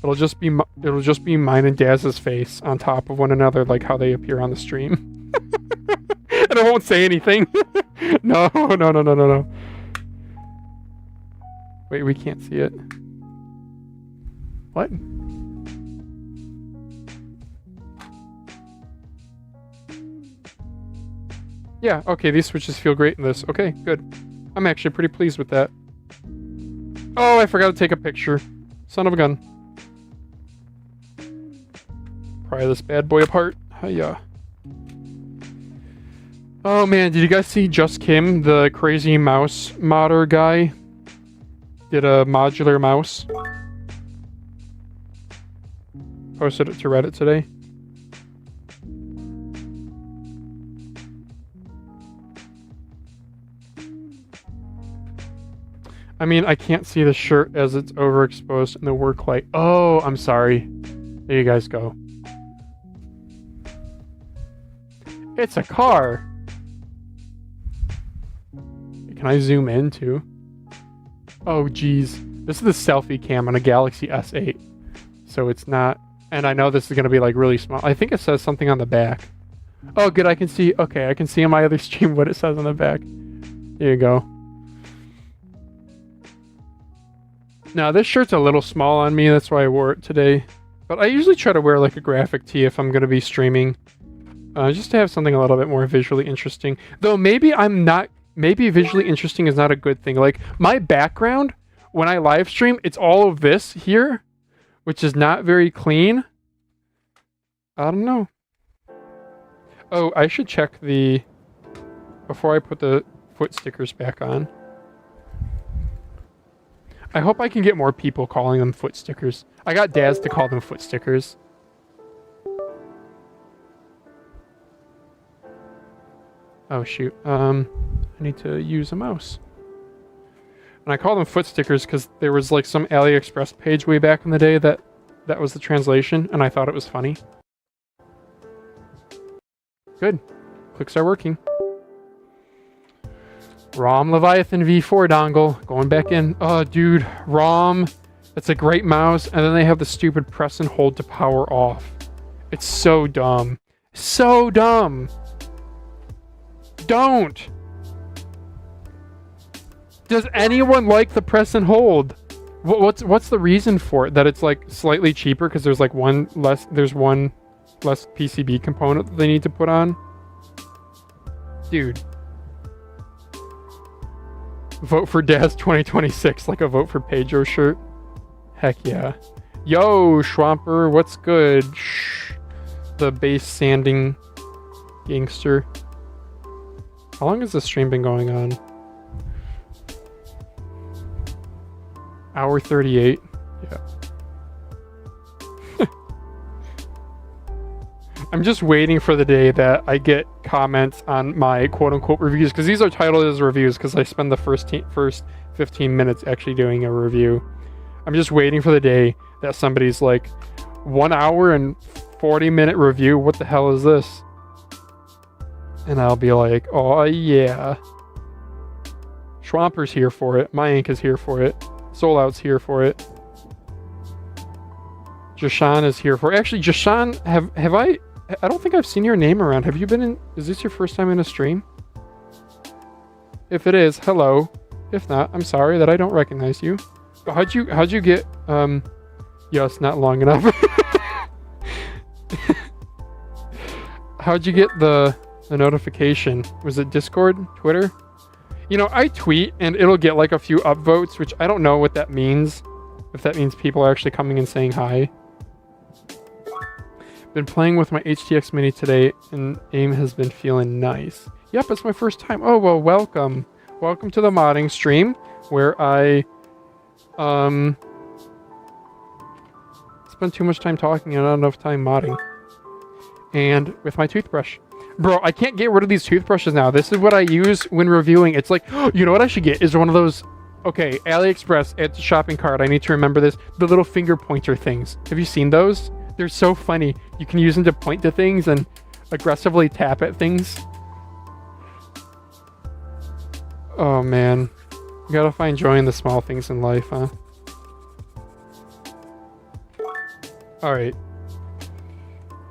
It'll just be mine and Daz's face on top of one another, like how they appear on the stream. And I won't say anything. No. Wait, we can't see it. What? Yeah, okay, these switches feel great in this. Okay, good. I'm actually pretty pleased with that. Oh, I forgot to take a picture. Son of a gun. Pry this bad boy apart. Hiya. Oh man, did you guys see Just Kim, the crazy mouse modder guy? Did a modular mouse. Posted it to Reddit today. I mean, I can't see the shirt as it's overexposed in the work light. Oh, I'm sorry. There you guys go. It's a car. Can I zoom in too? Oh, geez. This is the selfie cam on a Galaxy S8. So it's not... And I know this is going to be like really small. I think it says something on the back. Oh, good. I can see... Okay, I can see on my other stream what it says on the back. There you go. Now, this shirt's a little small on me. That's why I wore it today. But I usually try to wear like a graphic tee if I'm going to be streaming. Just to have something a little bit more visually interesting. Though maybe I'm not... Maybe visually interesting is not a good thing. Like, my background, when I live stream, it's all of this here, which is not very clean. I don't know. Oh, I should check the... Before I put the foot stickers back on. I hope I can get more people calling them foot stickers. I got Daz to call them foot stickers. Oh, shoot. I need to use a mouse. And I call them foot stickers because there was like some AliExpress page way back in the day that was the translation, and I thought it was funny. Good. Clicks are working. ROM Leviathan V4 dongle. Going back in. Oh, dude. ROM. That's a great mouse. And then they have the stupid press and hold to power off. It's so dumb. So dumb. Don't. Does anyone like the press and hold? What's the reason for it? That it's like slightly cheaper because there's like one less PCB component that they need to put on? Dude. Vote for Daz 2026 like a vote for Pedro shirt. Heck yeah. Yo, Schwamper, what's good? Shh. The base sanding gangster. How long has this stream been going on? Hour 38. Yeah. I'm just waiting for the day that I get comments on my quote-unquote reviews, because these are titled as reviews because I spend the first 15 minutes actually doing a review. I'm just waiting for the day that somebody's like, 1 hour and 40-minute review? What the hell is this? And I'll be like, oh yeah. Schwamper's here for it. My Ink is here for it. Soul Out's here for it. Jashan is here for it. Actually, Jashan, have I don't think I've seen your name around. Have you been in... Is this your first time in a stream? If it is, hello. If not, I'm sorry that I don't recognize you. How'd you get... Yes, not long enough. How'd you get the notification? Was it Discord? Twitter? You know, I tweet and it'll get like a few upvotes, which I don't know what that means. If that means people are actually coming and saying hi. Been playing with my HTX Mini today, and aim has been feeling nice. Yep, it's my first time. Oh, well, welcome. Welcome to the modding stream, where I, spend too much time talking and not enough time modding. And with my toothbrush. Bro, I can't get rid of these toothbrushes now. This is what I use when reviewing. It's like, you know what I should get is one of those, okay, AliExpress, add to shopping cart. I need to remember this. The little finger pointer things. Have you seen those? They're so funny. You can use them to point to things and aggressively tap at things. Oh, man. You gotta find joy in the small things in life, huh? Alright.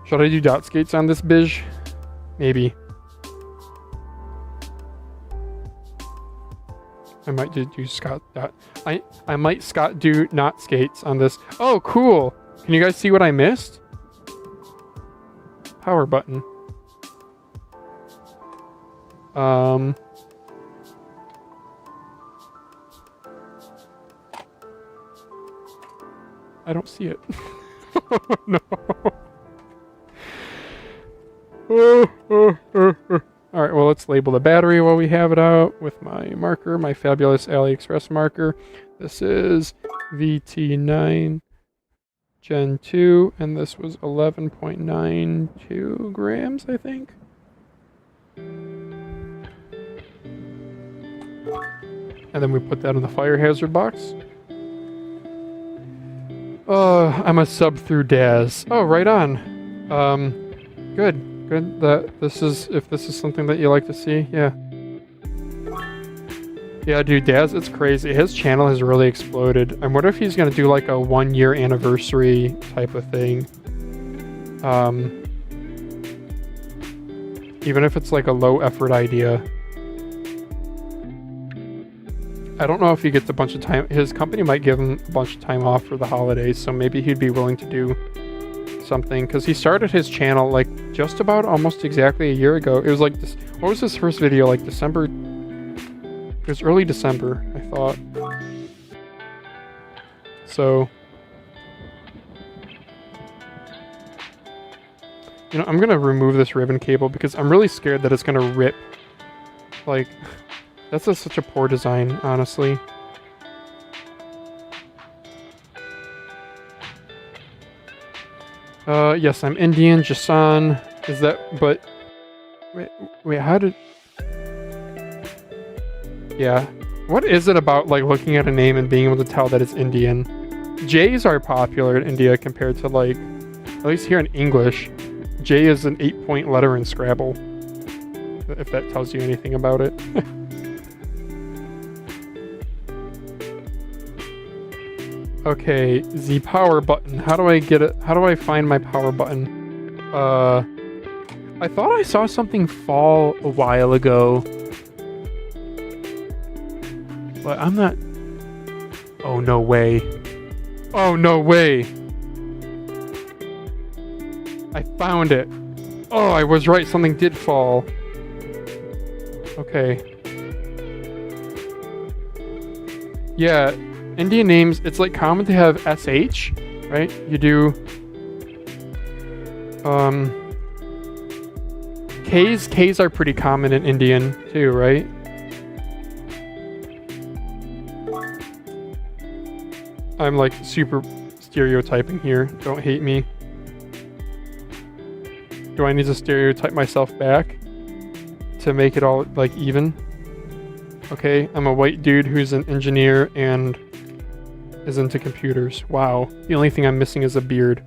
Should I do dot skates on this bish? Maybe. I might do Scott dot. I might Scott do not skates on this. Oh, cool. Can you guys see what I missed? Power button. I don't see it. Oh, no. Alright, well, let's label the battery while we have it out with my marker, my fabulous AliExpress marker. This is VT9 Gen 2, and this was 11.92 grams, I think. And then we put that in the fire hazard box. I'm a sub through Daz. Oh, right on. Good. Good. That this is, if this is something that you like to see, yeah. Yeah, dude, Daz, it's crazy. His channel has really exploded. I wonder if he's gonna do like a 1-year anniversary type of thing. Even if it's like a low effort idea. I don't know if he gets a bunch of time. His company might give him a bunch of time off for the holidays, so maybe he'd be willing to do something, because he started his channel like just about almost exactly a year ago. It was like this, what was his first video, like December? It was early December, I thought. So, you know, I'm gonna remove this ribbon cable because I'm really scared that it's gonna rip. Like, that's such a poor design, honestly. Yes, I'm Indian, Jason. Is that, but... Wait, how did... Yeah. What is it about, like, looking at a name and being able to tell that it's Indian? J's are popular in India compared to, like... At least here in English. J is an 8-point letter in Scrabble. If that tells you anything about it. Okay, the power button. How do I get it? How do I find my power button? I thought I saw something fall a while ago. But I'm not... Oh, no way. Oh, no way. I found it. Oh, I was right. Something did fall. Okay. Yeah. Indian names, it's like common to have SH, right? You do K's are pretty common in Indian too, right? I'm like super stereotyping here. Don't hate me. Do I need to stereotype myself back to make it all like even? Okay, I'm a white dude who's an engineer and is into computers. Wow. The only thing I'm missing is a beard.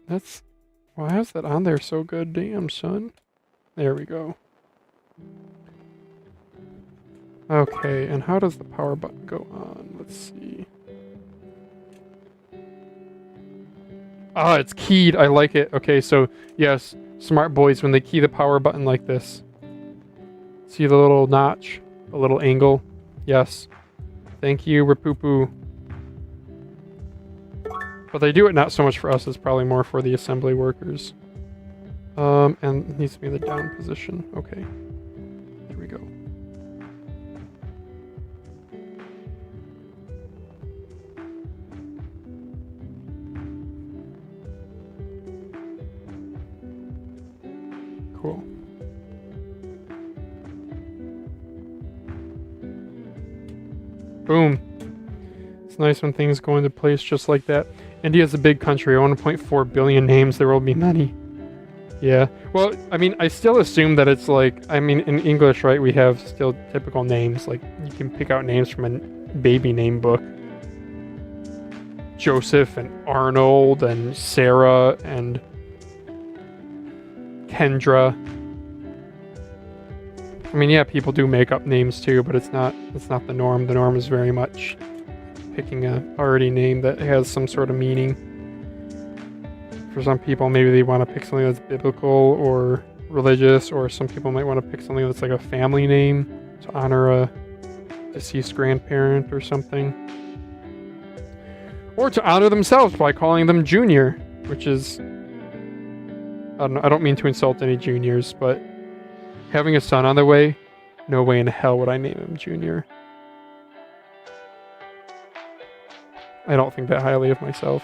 That's... Why is that on there so good? Damn, son. There we go. Okay, and how does the power button go on? Let's see. Ah, it's keyed. I like it. Okay, so yes, smart boys, when they key the power button like this. See the little notch? The little angle? Yes. Thank you, Rapoo. But they do it not so much for us, it's probably more for the assembly workers. And it needs to be in the down position. Okay. Here we go. cool. Boom. It's nice when things go into place just like that. India's a big country, 1.4 billion names, there will be many. Yeah. Well, I mean, I still assume that it's like, I mean, in English, right, we have still typical names. Like, you can pick out names from a baby name book. Joseph and Arnold and Sarah and Kendra. I mean, yeah, people do make up names too, but it's not the norm. The norm is very much picking a already name that has some sort of meaning. For some people, maybe they want to pick something that's biblical or religious, or some people might want to pick something that's like a family name to honor a deceased grandparent or something. Or to honor themselves by calling them Junior, which is... I don't mean to insult any juniors, but having a son on the way, no way in hell would I name him Junior. I don't think that highly of myself.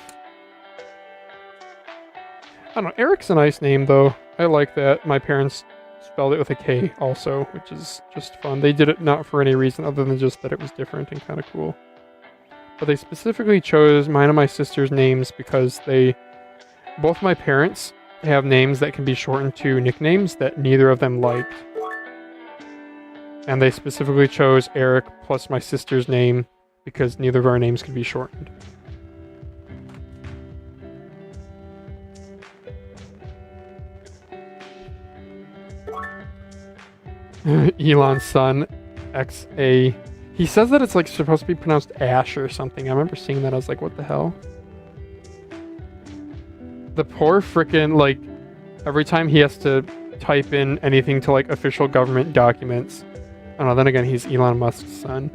I don't know, Eric's a nice name though. I like that. My parents spelled it with a K also, which is just fun. They did it not for any reason other than just that it was different and kind of cool. But they specifically chose mine and my sister's names because both my parents have names that can be shortened to nicknames that neither of them liked. And they specifically chose Eric plus my sister's name because neither of our names could be shortened. Elon's son, XA. He says that it's like supposed to be pronounced Ash or something. I remember seeing that. I was like, what the hell? The poor frickin', like, every time he has to type in anything to, like, official government documents. I don't know, then again, he's Elon Musk's son.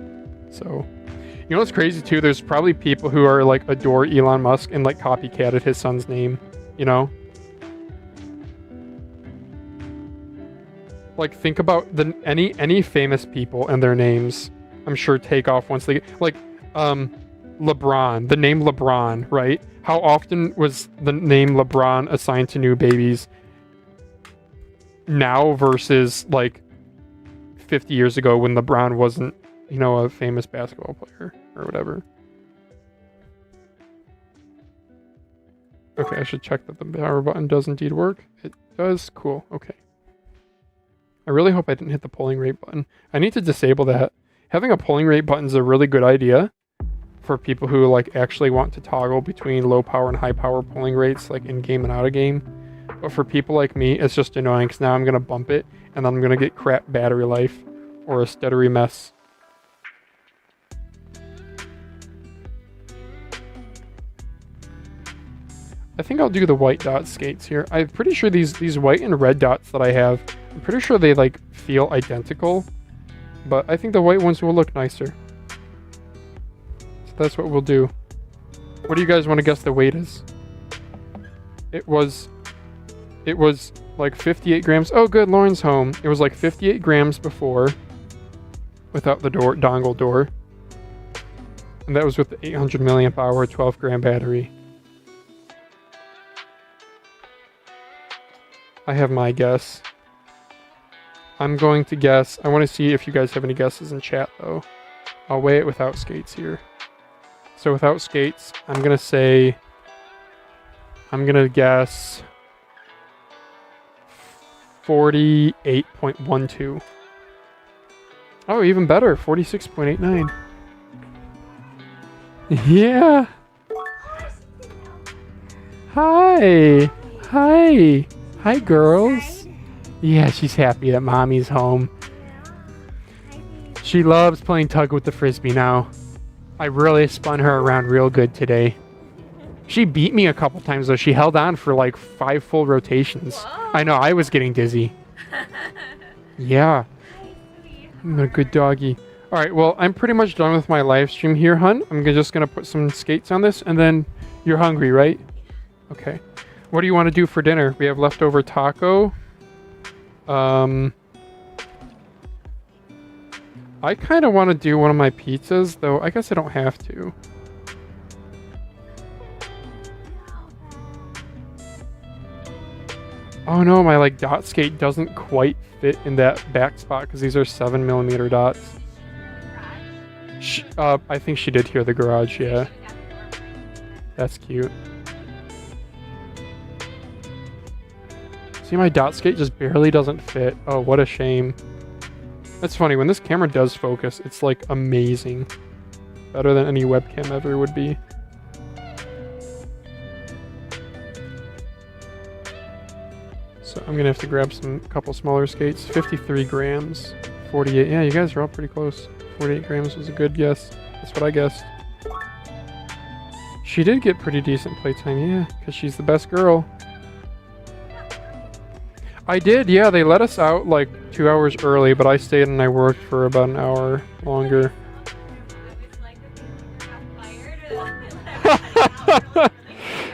So, you know what's crazy, too? There's probably people who are, like, adore Elon Musk and, like, copycatted his son's name, you know? Like, think about any famous people and their names, I'm sure, take off once they get... Like, LeBron, the name LeBron, right? How often was the name LeBron assigned to new babies now versus like 50 years ago when LeBron wasn't, you know, a famous basketball player or whatever? Okay, I should check that the power button does indeed work. It does. Cool. Okay. I really hope I didn't hit the polling rate button. I need to disable that. Having a polling rate button is a really good idea for people who like actually want to toggle between low power and high power polling rates like in game and out of game. But for people like me, it's just annoying because now I'm going to bump it and then I'm going to get crap battery life or a stuttery mess. I think I'll do the white dot skates here. I'm pretty sure these white and red dots that I have, I'm pretty sure they like feel identical, but I think the white ones will look nicer. That's what we'll do. What do you guys want to guess the weight is? It was like 58 grams. Oh, good, Lauren's home. It was like 58 grams before, without the dongle door. And that was with the 800 milliamp hour, 12 gram battery. I have my guess. I'm going to guess. I want to see if you guys have any guesses in chat, though. I'll weigh it without skates here. So without skates, I'm going to guess 48.12. Oh, even better, 46.89. Yeah. Hi. Hi. Hi, girls. Yeah, she's happy that mommy's home. She loves playing tug with the frisbee now. I really spun her around real good today. She beat me a couple times though. She held on for like 5 full rotations. Whoa. I know, I was getting dizzy. Yeah. I'm a good doggy. Alright, well, I'm pretty much done with my live stream here, hun. I'm just going to put some skates on this, and then you're hungry, right? Okay. What do you want to do for dinner? We have leftover taco. I kind of want to do one of my pizzas, though I guess I don't have to. Oh no, my like dot skate doesn't quite fit in that back spot because these are 7mm dots. I think she did hear the garage, yeah. That's cute. See, my dot skate just barely doesn't fit. Oh, what a shame. That's funny, when this camera does focus, it's like amazing. Better than any webcam ever would be. So I'm gonna have to grab a couple smaller skates. 53 grams, 48. Yeah, you guys are all pretty close. 48 grams was a good guess. That's what I guessed. She did get pretty decent playtime, yeah, because she's the best girl. I did, yeah, they let us out like 2 hours early, but I stayed and I worked for about an hour longer.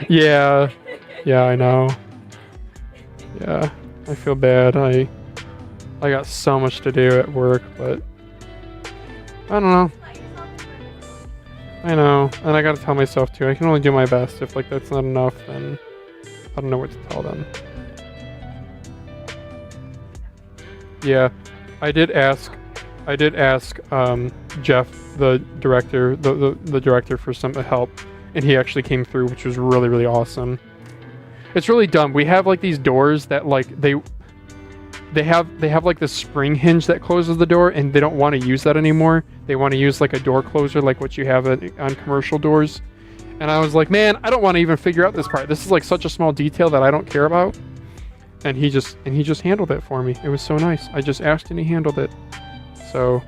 Yeah, yeah, I know. Yeah, I feel bad. I got so much to do at work, but I don't know. I know, and I gotta tell myself too, I can only do my best. If like that's not enough, then I don't know what to tell them. Yeah, I did ask Jeff, the director, the director for some help, and he actually came through, which was really, really awesome. It's really dumb. We have like these doors that like they have like this spring hinge that closes the door, and they don't want to use that anymore. They want to use like a door closer like what you have on commercial doors. And I was like, man, I don't want to even figure out this part. This is like such a small detail that I don't care about. And he just handled it for me. It was so nice. I just asked and he handled it. So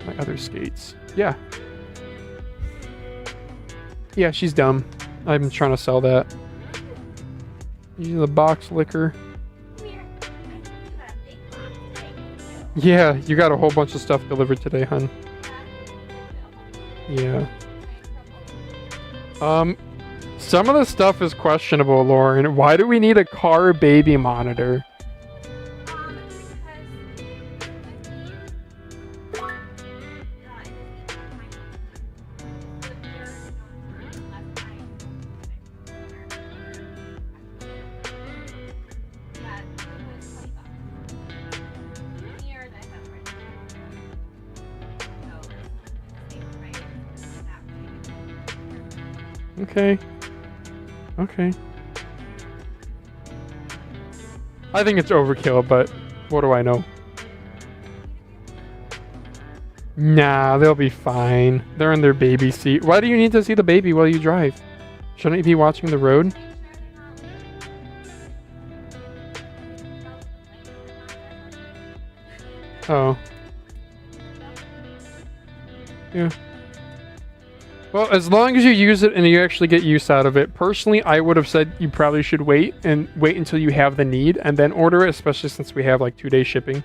my other skates. Yeah. Yeah, she's dumb. I'm trying to sell that. Using the box liquor. Yeah, you got a whole bunch of stuff delivered today, hun. Yeah. Some of the stuff is questionable, Lauren. Why do we need a car baby monitor? Okay. Okay. I think it's overkill, but what do I know? Nah, they'll be fine. They're in their baby seat. Why do you need to see the baby while you drive? Shouldn't you be watching the road? Oh. Yeah. Well, as long as you use it and you actually get use out of it. Personally, I would have said you probably should wait until you have the need and then order it, especially since we have like 2-day shipping.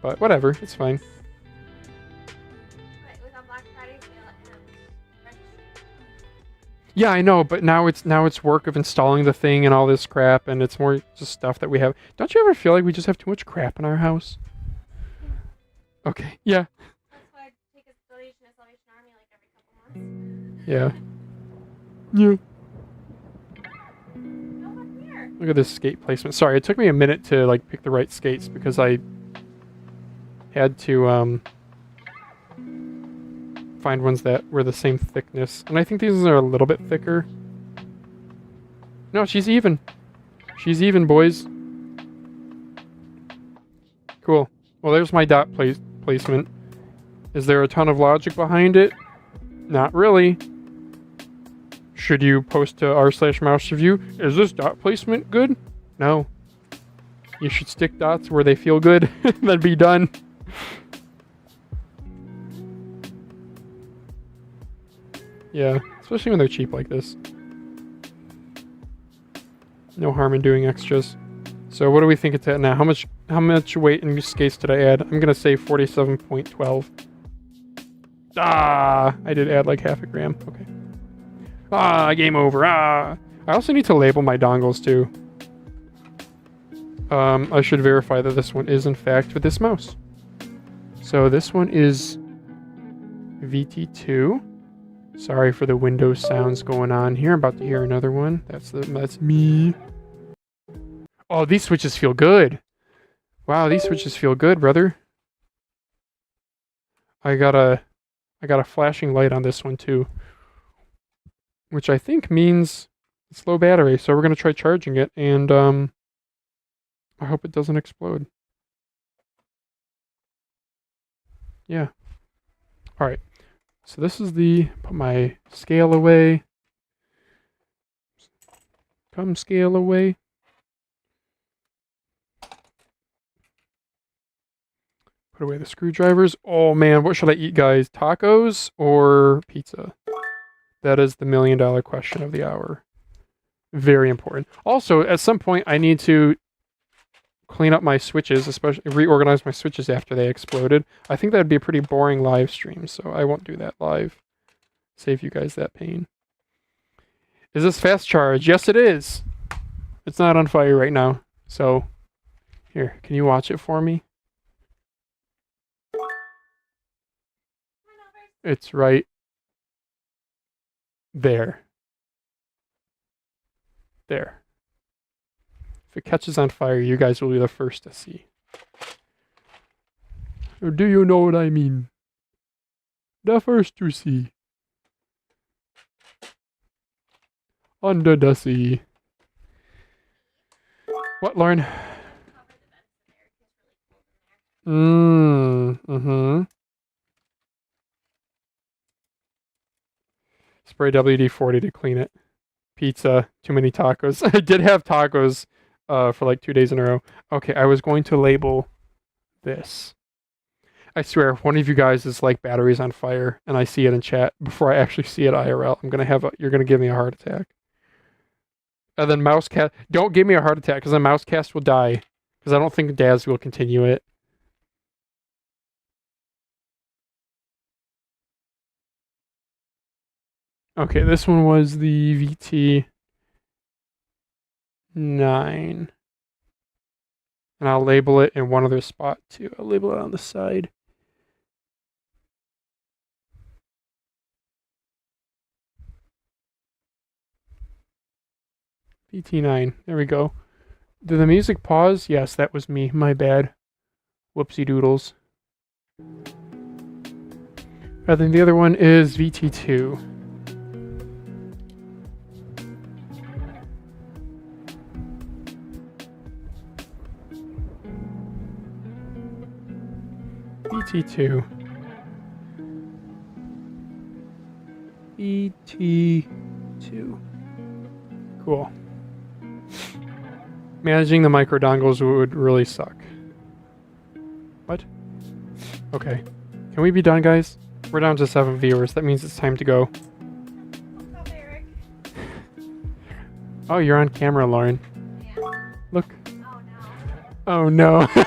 But whatever, it's fine. Yeah, I know, but now it's work of installing the thing and all this crap, and it's more just stuff that we have. Don't you ever feel like we just have too much crap in our house? Okay, yeah. Yeah. Yeah. Look at this skate placement. Sorry, it took me a minute to like pick the right skates because I had to find ones that were the same thickness. And I think these are a little bit thicker. No, she's even. She's even, boys. Cool. Well, there's my dot placement. Is there a ton of logic behind it? Not really. Should you post to r/mouse review? Is this dot placement good? No. You should stick dots where they feel good, then be done. Yeah, especially when they're cheap like this. No harm in doing extras. So what do we think it's at now? How much weight and skates did I add? I'm gonna say 47.12. Ah, I did add like half a gram. Okay. Ah, game over. Ah. I also need to label my dongles too. I should verify that this one is in fact with this mouse. So this one is VT2. Sorry for the Windows sounds going on here. I'm about to hear another one. That's me. Oh, these switches feel good. Wow, these switches feel good, brother. I got a flashing light on this one too, which I think means it's low battery. So we're gonna try charging it, and I hope it doesn't explode. Yeah. All right. So this is put my scale away. Come scale away. Put away the screwdrivers. Oh man, what should I eat, guys? Tacos or pizza? That is the $1 million question of the hour. Very important. Also, at some point, I need to clean up my switches, especially reorganize my switches after they exploded. I think that'd be a pretty boring live stream, so I won't do that live. Save you guys that pain. Is this fast charge? Yes, it is. It's not on fire right now. So, here, can you watch it for me? It's right there. There. If it catches on fire, you guys will be the first to see. Or do you know what I mean? The first to see. Under the sea. What, Lauren? Mm-hmm. Spray WD-40 to clean it. Pizza. Too many tacos. I did have tacos for like 2 days in a row. Okay, I was going to label this. I swear, if one of you guys is like batteries on fire and I see it in chat before I actually see it IRL, you're gonna give me a heart attack. And then Mousecast, don't give me a heart attack because then Mousecast will die because I don't think Daz will continue it. Okay, this one was the VT9. And I'll label it in one other spot too. I'll label it on the side. VT9. There we go. Did the music pause? Yes, that was me. My bad. Whoopsie doodles. I think the other one is VT2. VT2. VT2. Cool. Managing the micro dongles would really suck. What? Okay. Can we be done, guys? We're down to 7 viewers. That means it's time to go. What's up, Eric? Oh, you're on camera, Lauren. Yeah. Look. Oh no. Oh no.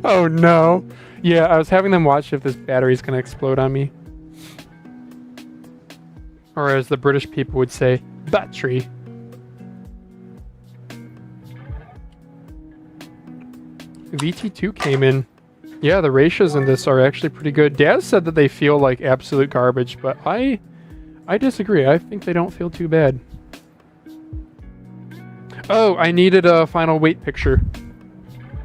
Oh no. Yeah, I was having them watch if this battery's gonna explode on me. Or as the British people would say, battery. VT2 came in. Yeah, the ratios in this are actually pretty good. Daz said that they feel like absolute garbage, but I disagree. I think they don't feel too bad. Oh, I needed a final weight picture.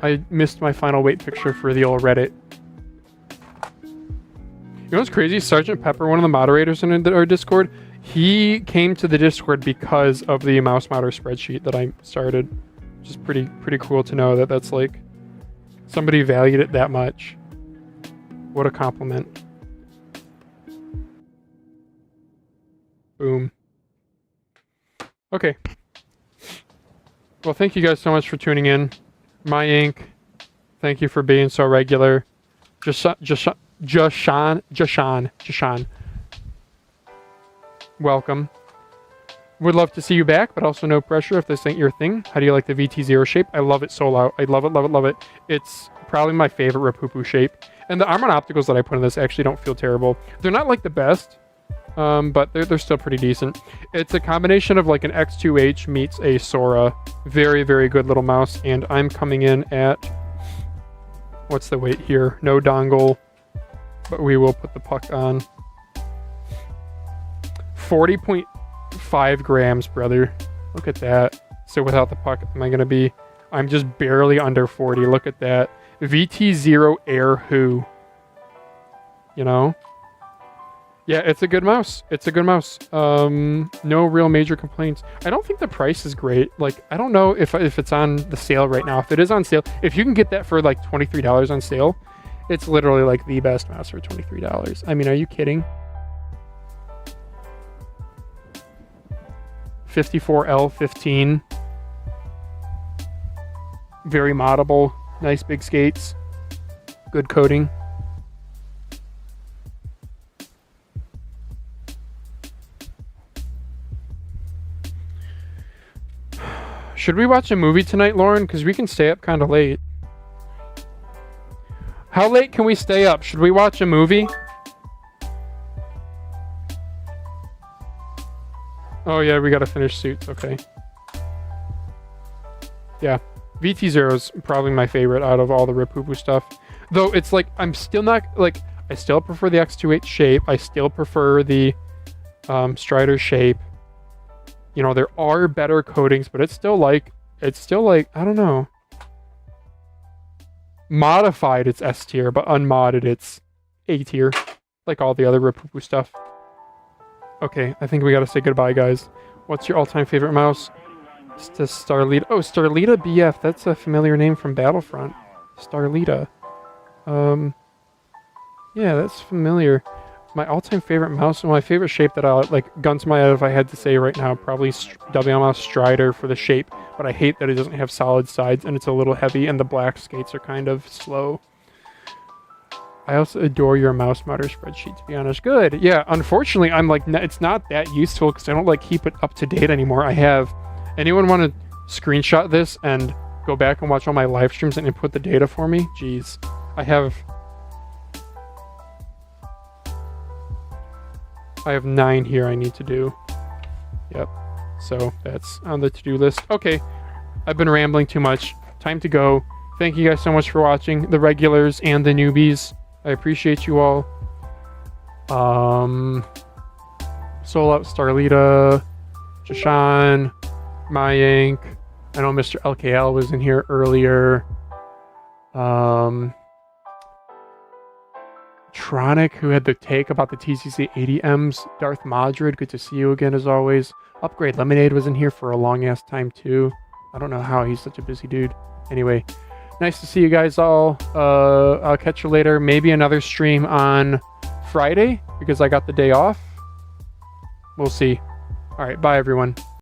I missed my final weight picture for the old Reddit. You know what's crazy? Sergeant Pepper, one of the moderators in our Discord, he came to the Discord because of the mouse modder spreadsheet that I started. Which is pretty cool to know that that's like somebody valued it that much. What a compliment. Boom. Okay. Well, thank you guys so much for tuning in. My Ink, thank you for being so regular. Jashan. Welcome. Would love to see you back, but also no pressure if this ain't your thing. How do you like the VT0 shape? I love it so loud. I love it, love it, love it. It's probably my favorite Rapoo shape. And the Armon opticals that I put in this actually don't feel terrible. They're not like the best, but they're still pretty decent. It's a combination of like an X2H meets a Sora. Very, very good little mouse. And I'm coming in at, what's the weight here? No dongle, but we will put the puck on. 40.5 5 grams, brother. Look at that. So without the puck, am I going to be... I'm just barely under 40. Look at that. VT0 Air Who. You know? Yeah, it's a good mouse. It's a good mouse. No real major complaints. I don't think the price is great. Like, I don't know if it's on the sale right now. If it is on sale, if you can get that for like $23 on sale, it's literally like the best mouse for $23. I mean, are you kidding? 54L15. Very moddable. Nice big skates. Good coating. Should we watch a movie tonight, Lauren? Because we can stay up kind of late. How late can we stay up? Should we watch a movie? Oh yeah, we gotta finish Suits. Okay. Yeah. VT0 is probably my favorite out of all the Rapoo stuff. Though it's like, I'm still not, like, I still prefer the X28 shape. I still prefer the Strider shape. You know, there are better coatings, but it's still like, I don't know. Modified, it's S tier, but unmodded, it's A tier. Like all the other Rapoo stuff. Okay, I think we gotta say goodbye, guys. What's your all-time favorite mouse? It's the Starlita. Oh, Starlita BF. That's a familiar name from Battlefront. Starlita. Yeah, that's familiar. My all-time favorite mouse, and my favorite shape that I like, gun to my head if I had to say right now, probably WMS Strider for the shape. But I hate that it doesn't have solid sides and it's a little heavy and the black skates are kind of slow. I also adore your mouse modder spreadsheet, to be honest. Good. Yeah, unfortunately, I'm like, it's not that useful because I don't like keep it up to date anymore. I have... Anyone want to screenshot this and go back and watch all my live streams and input the data for me? Jeez. I have 9 here I need to do. Yep. So that's on the to-do list. Okay. I've been rambling too much. Time to go. Thank you guys so much for watching. The regulars and the newbies. I appreciate you all. Soul Out Starlita. Jashan. Mayank. I know mrLKL was in here earlier. Tronic, who had the take about the TCC 80Ms. Darth Madrid, good to see you again as always. Upgrade Lemonade was in here for a long ass time too. I don't know how he's such a busy dude. Anyway, nice to see you guys all. I'll catch you later. Maybe another stream on Friday because I got the day off. We'll see. All right, bye everyone.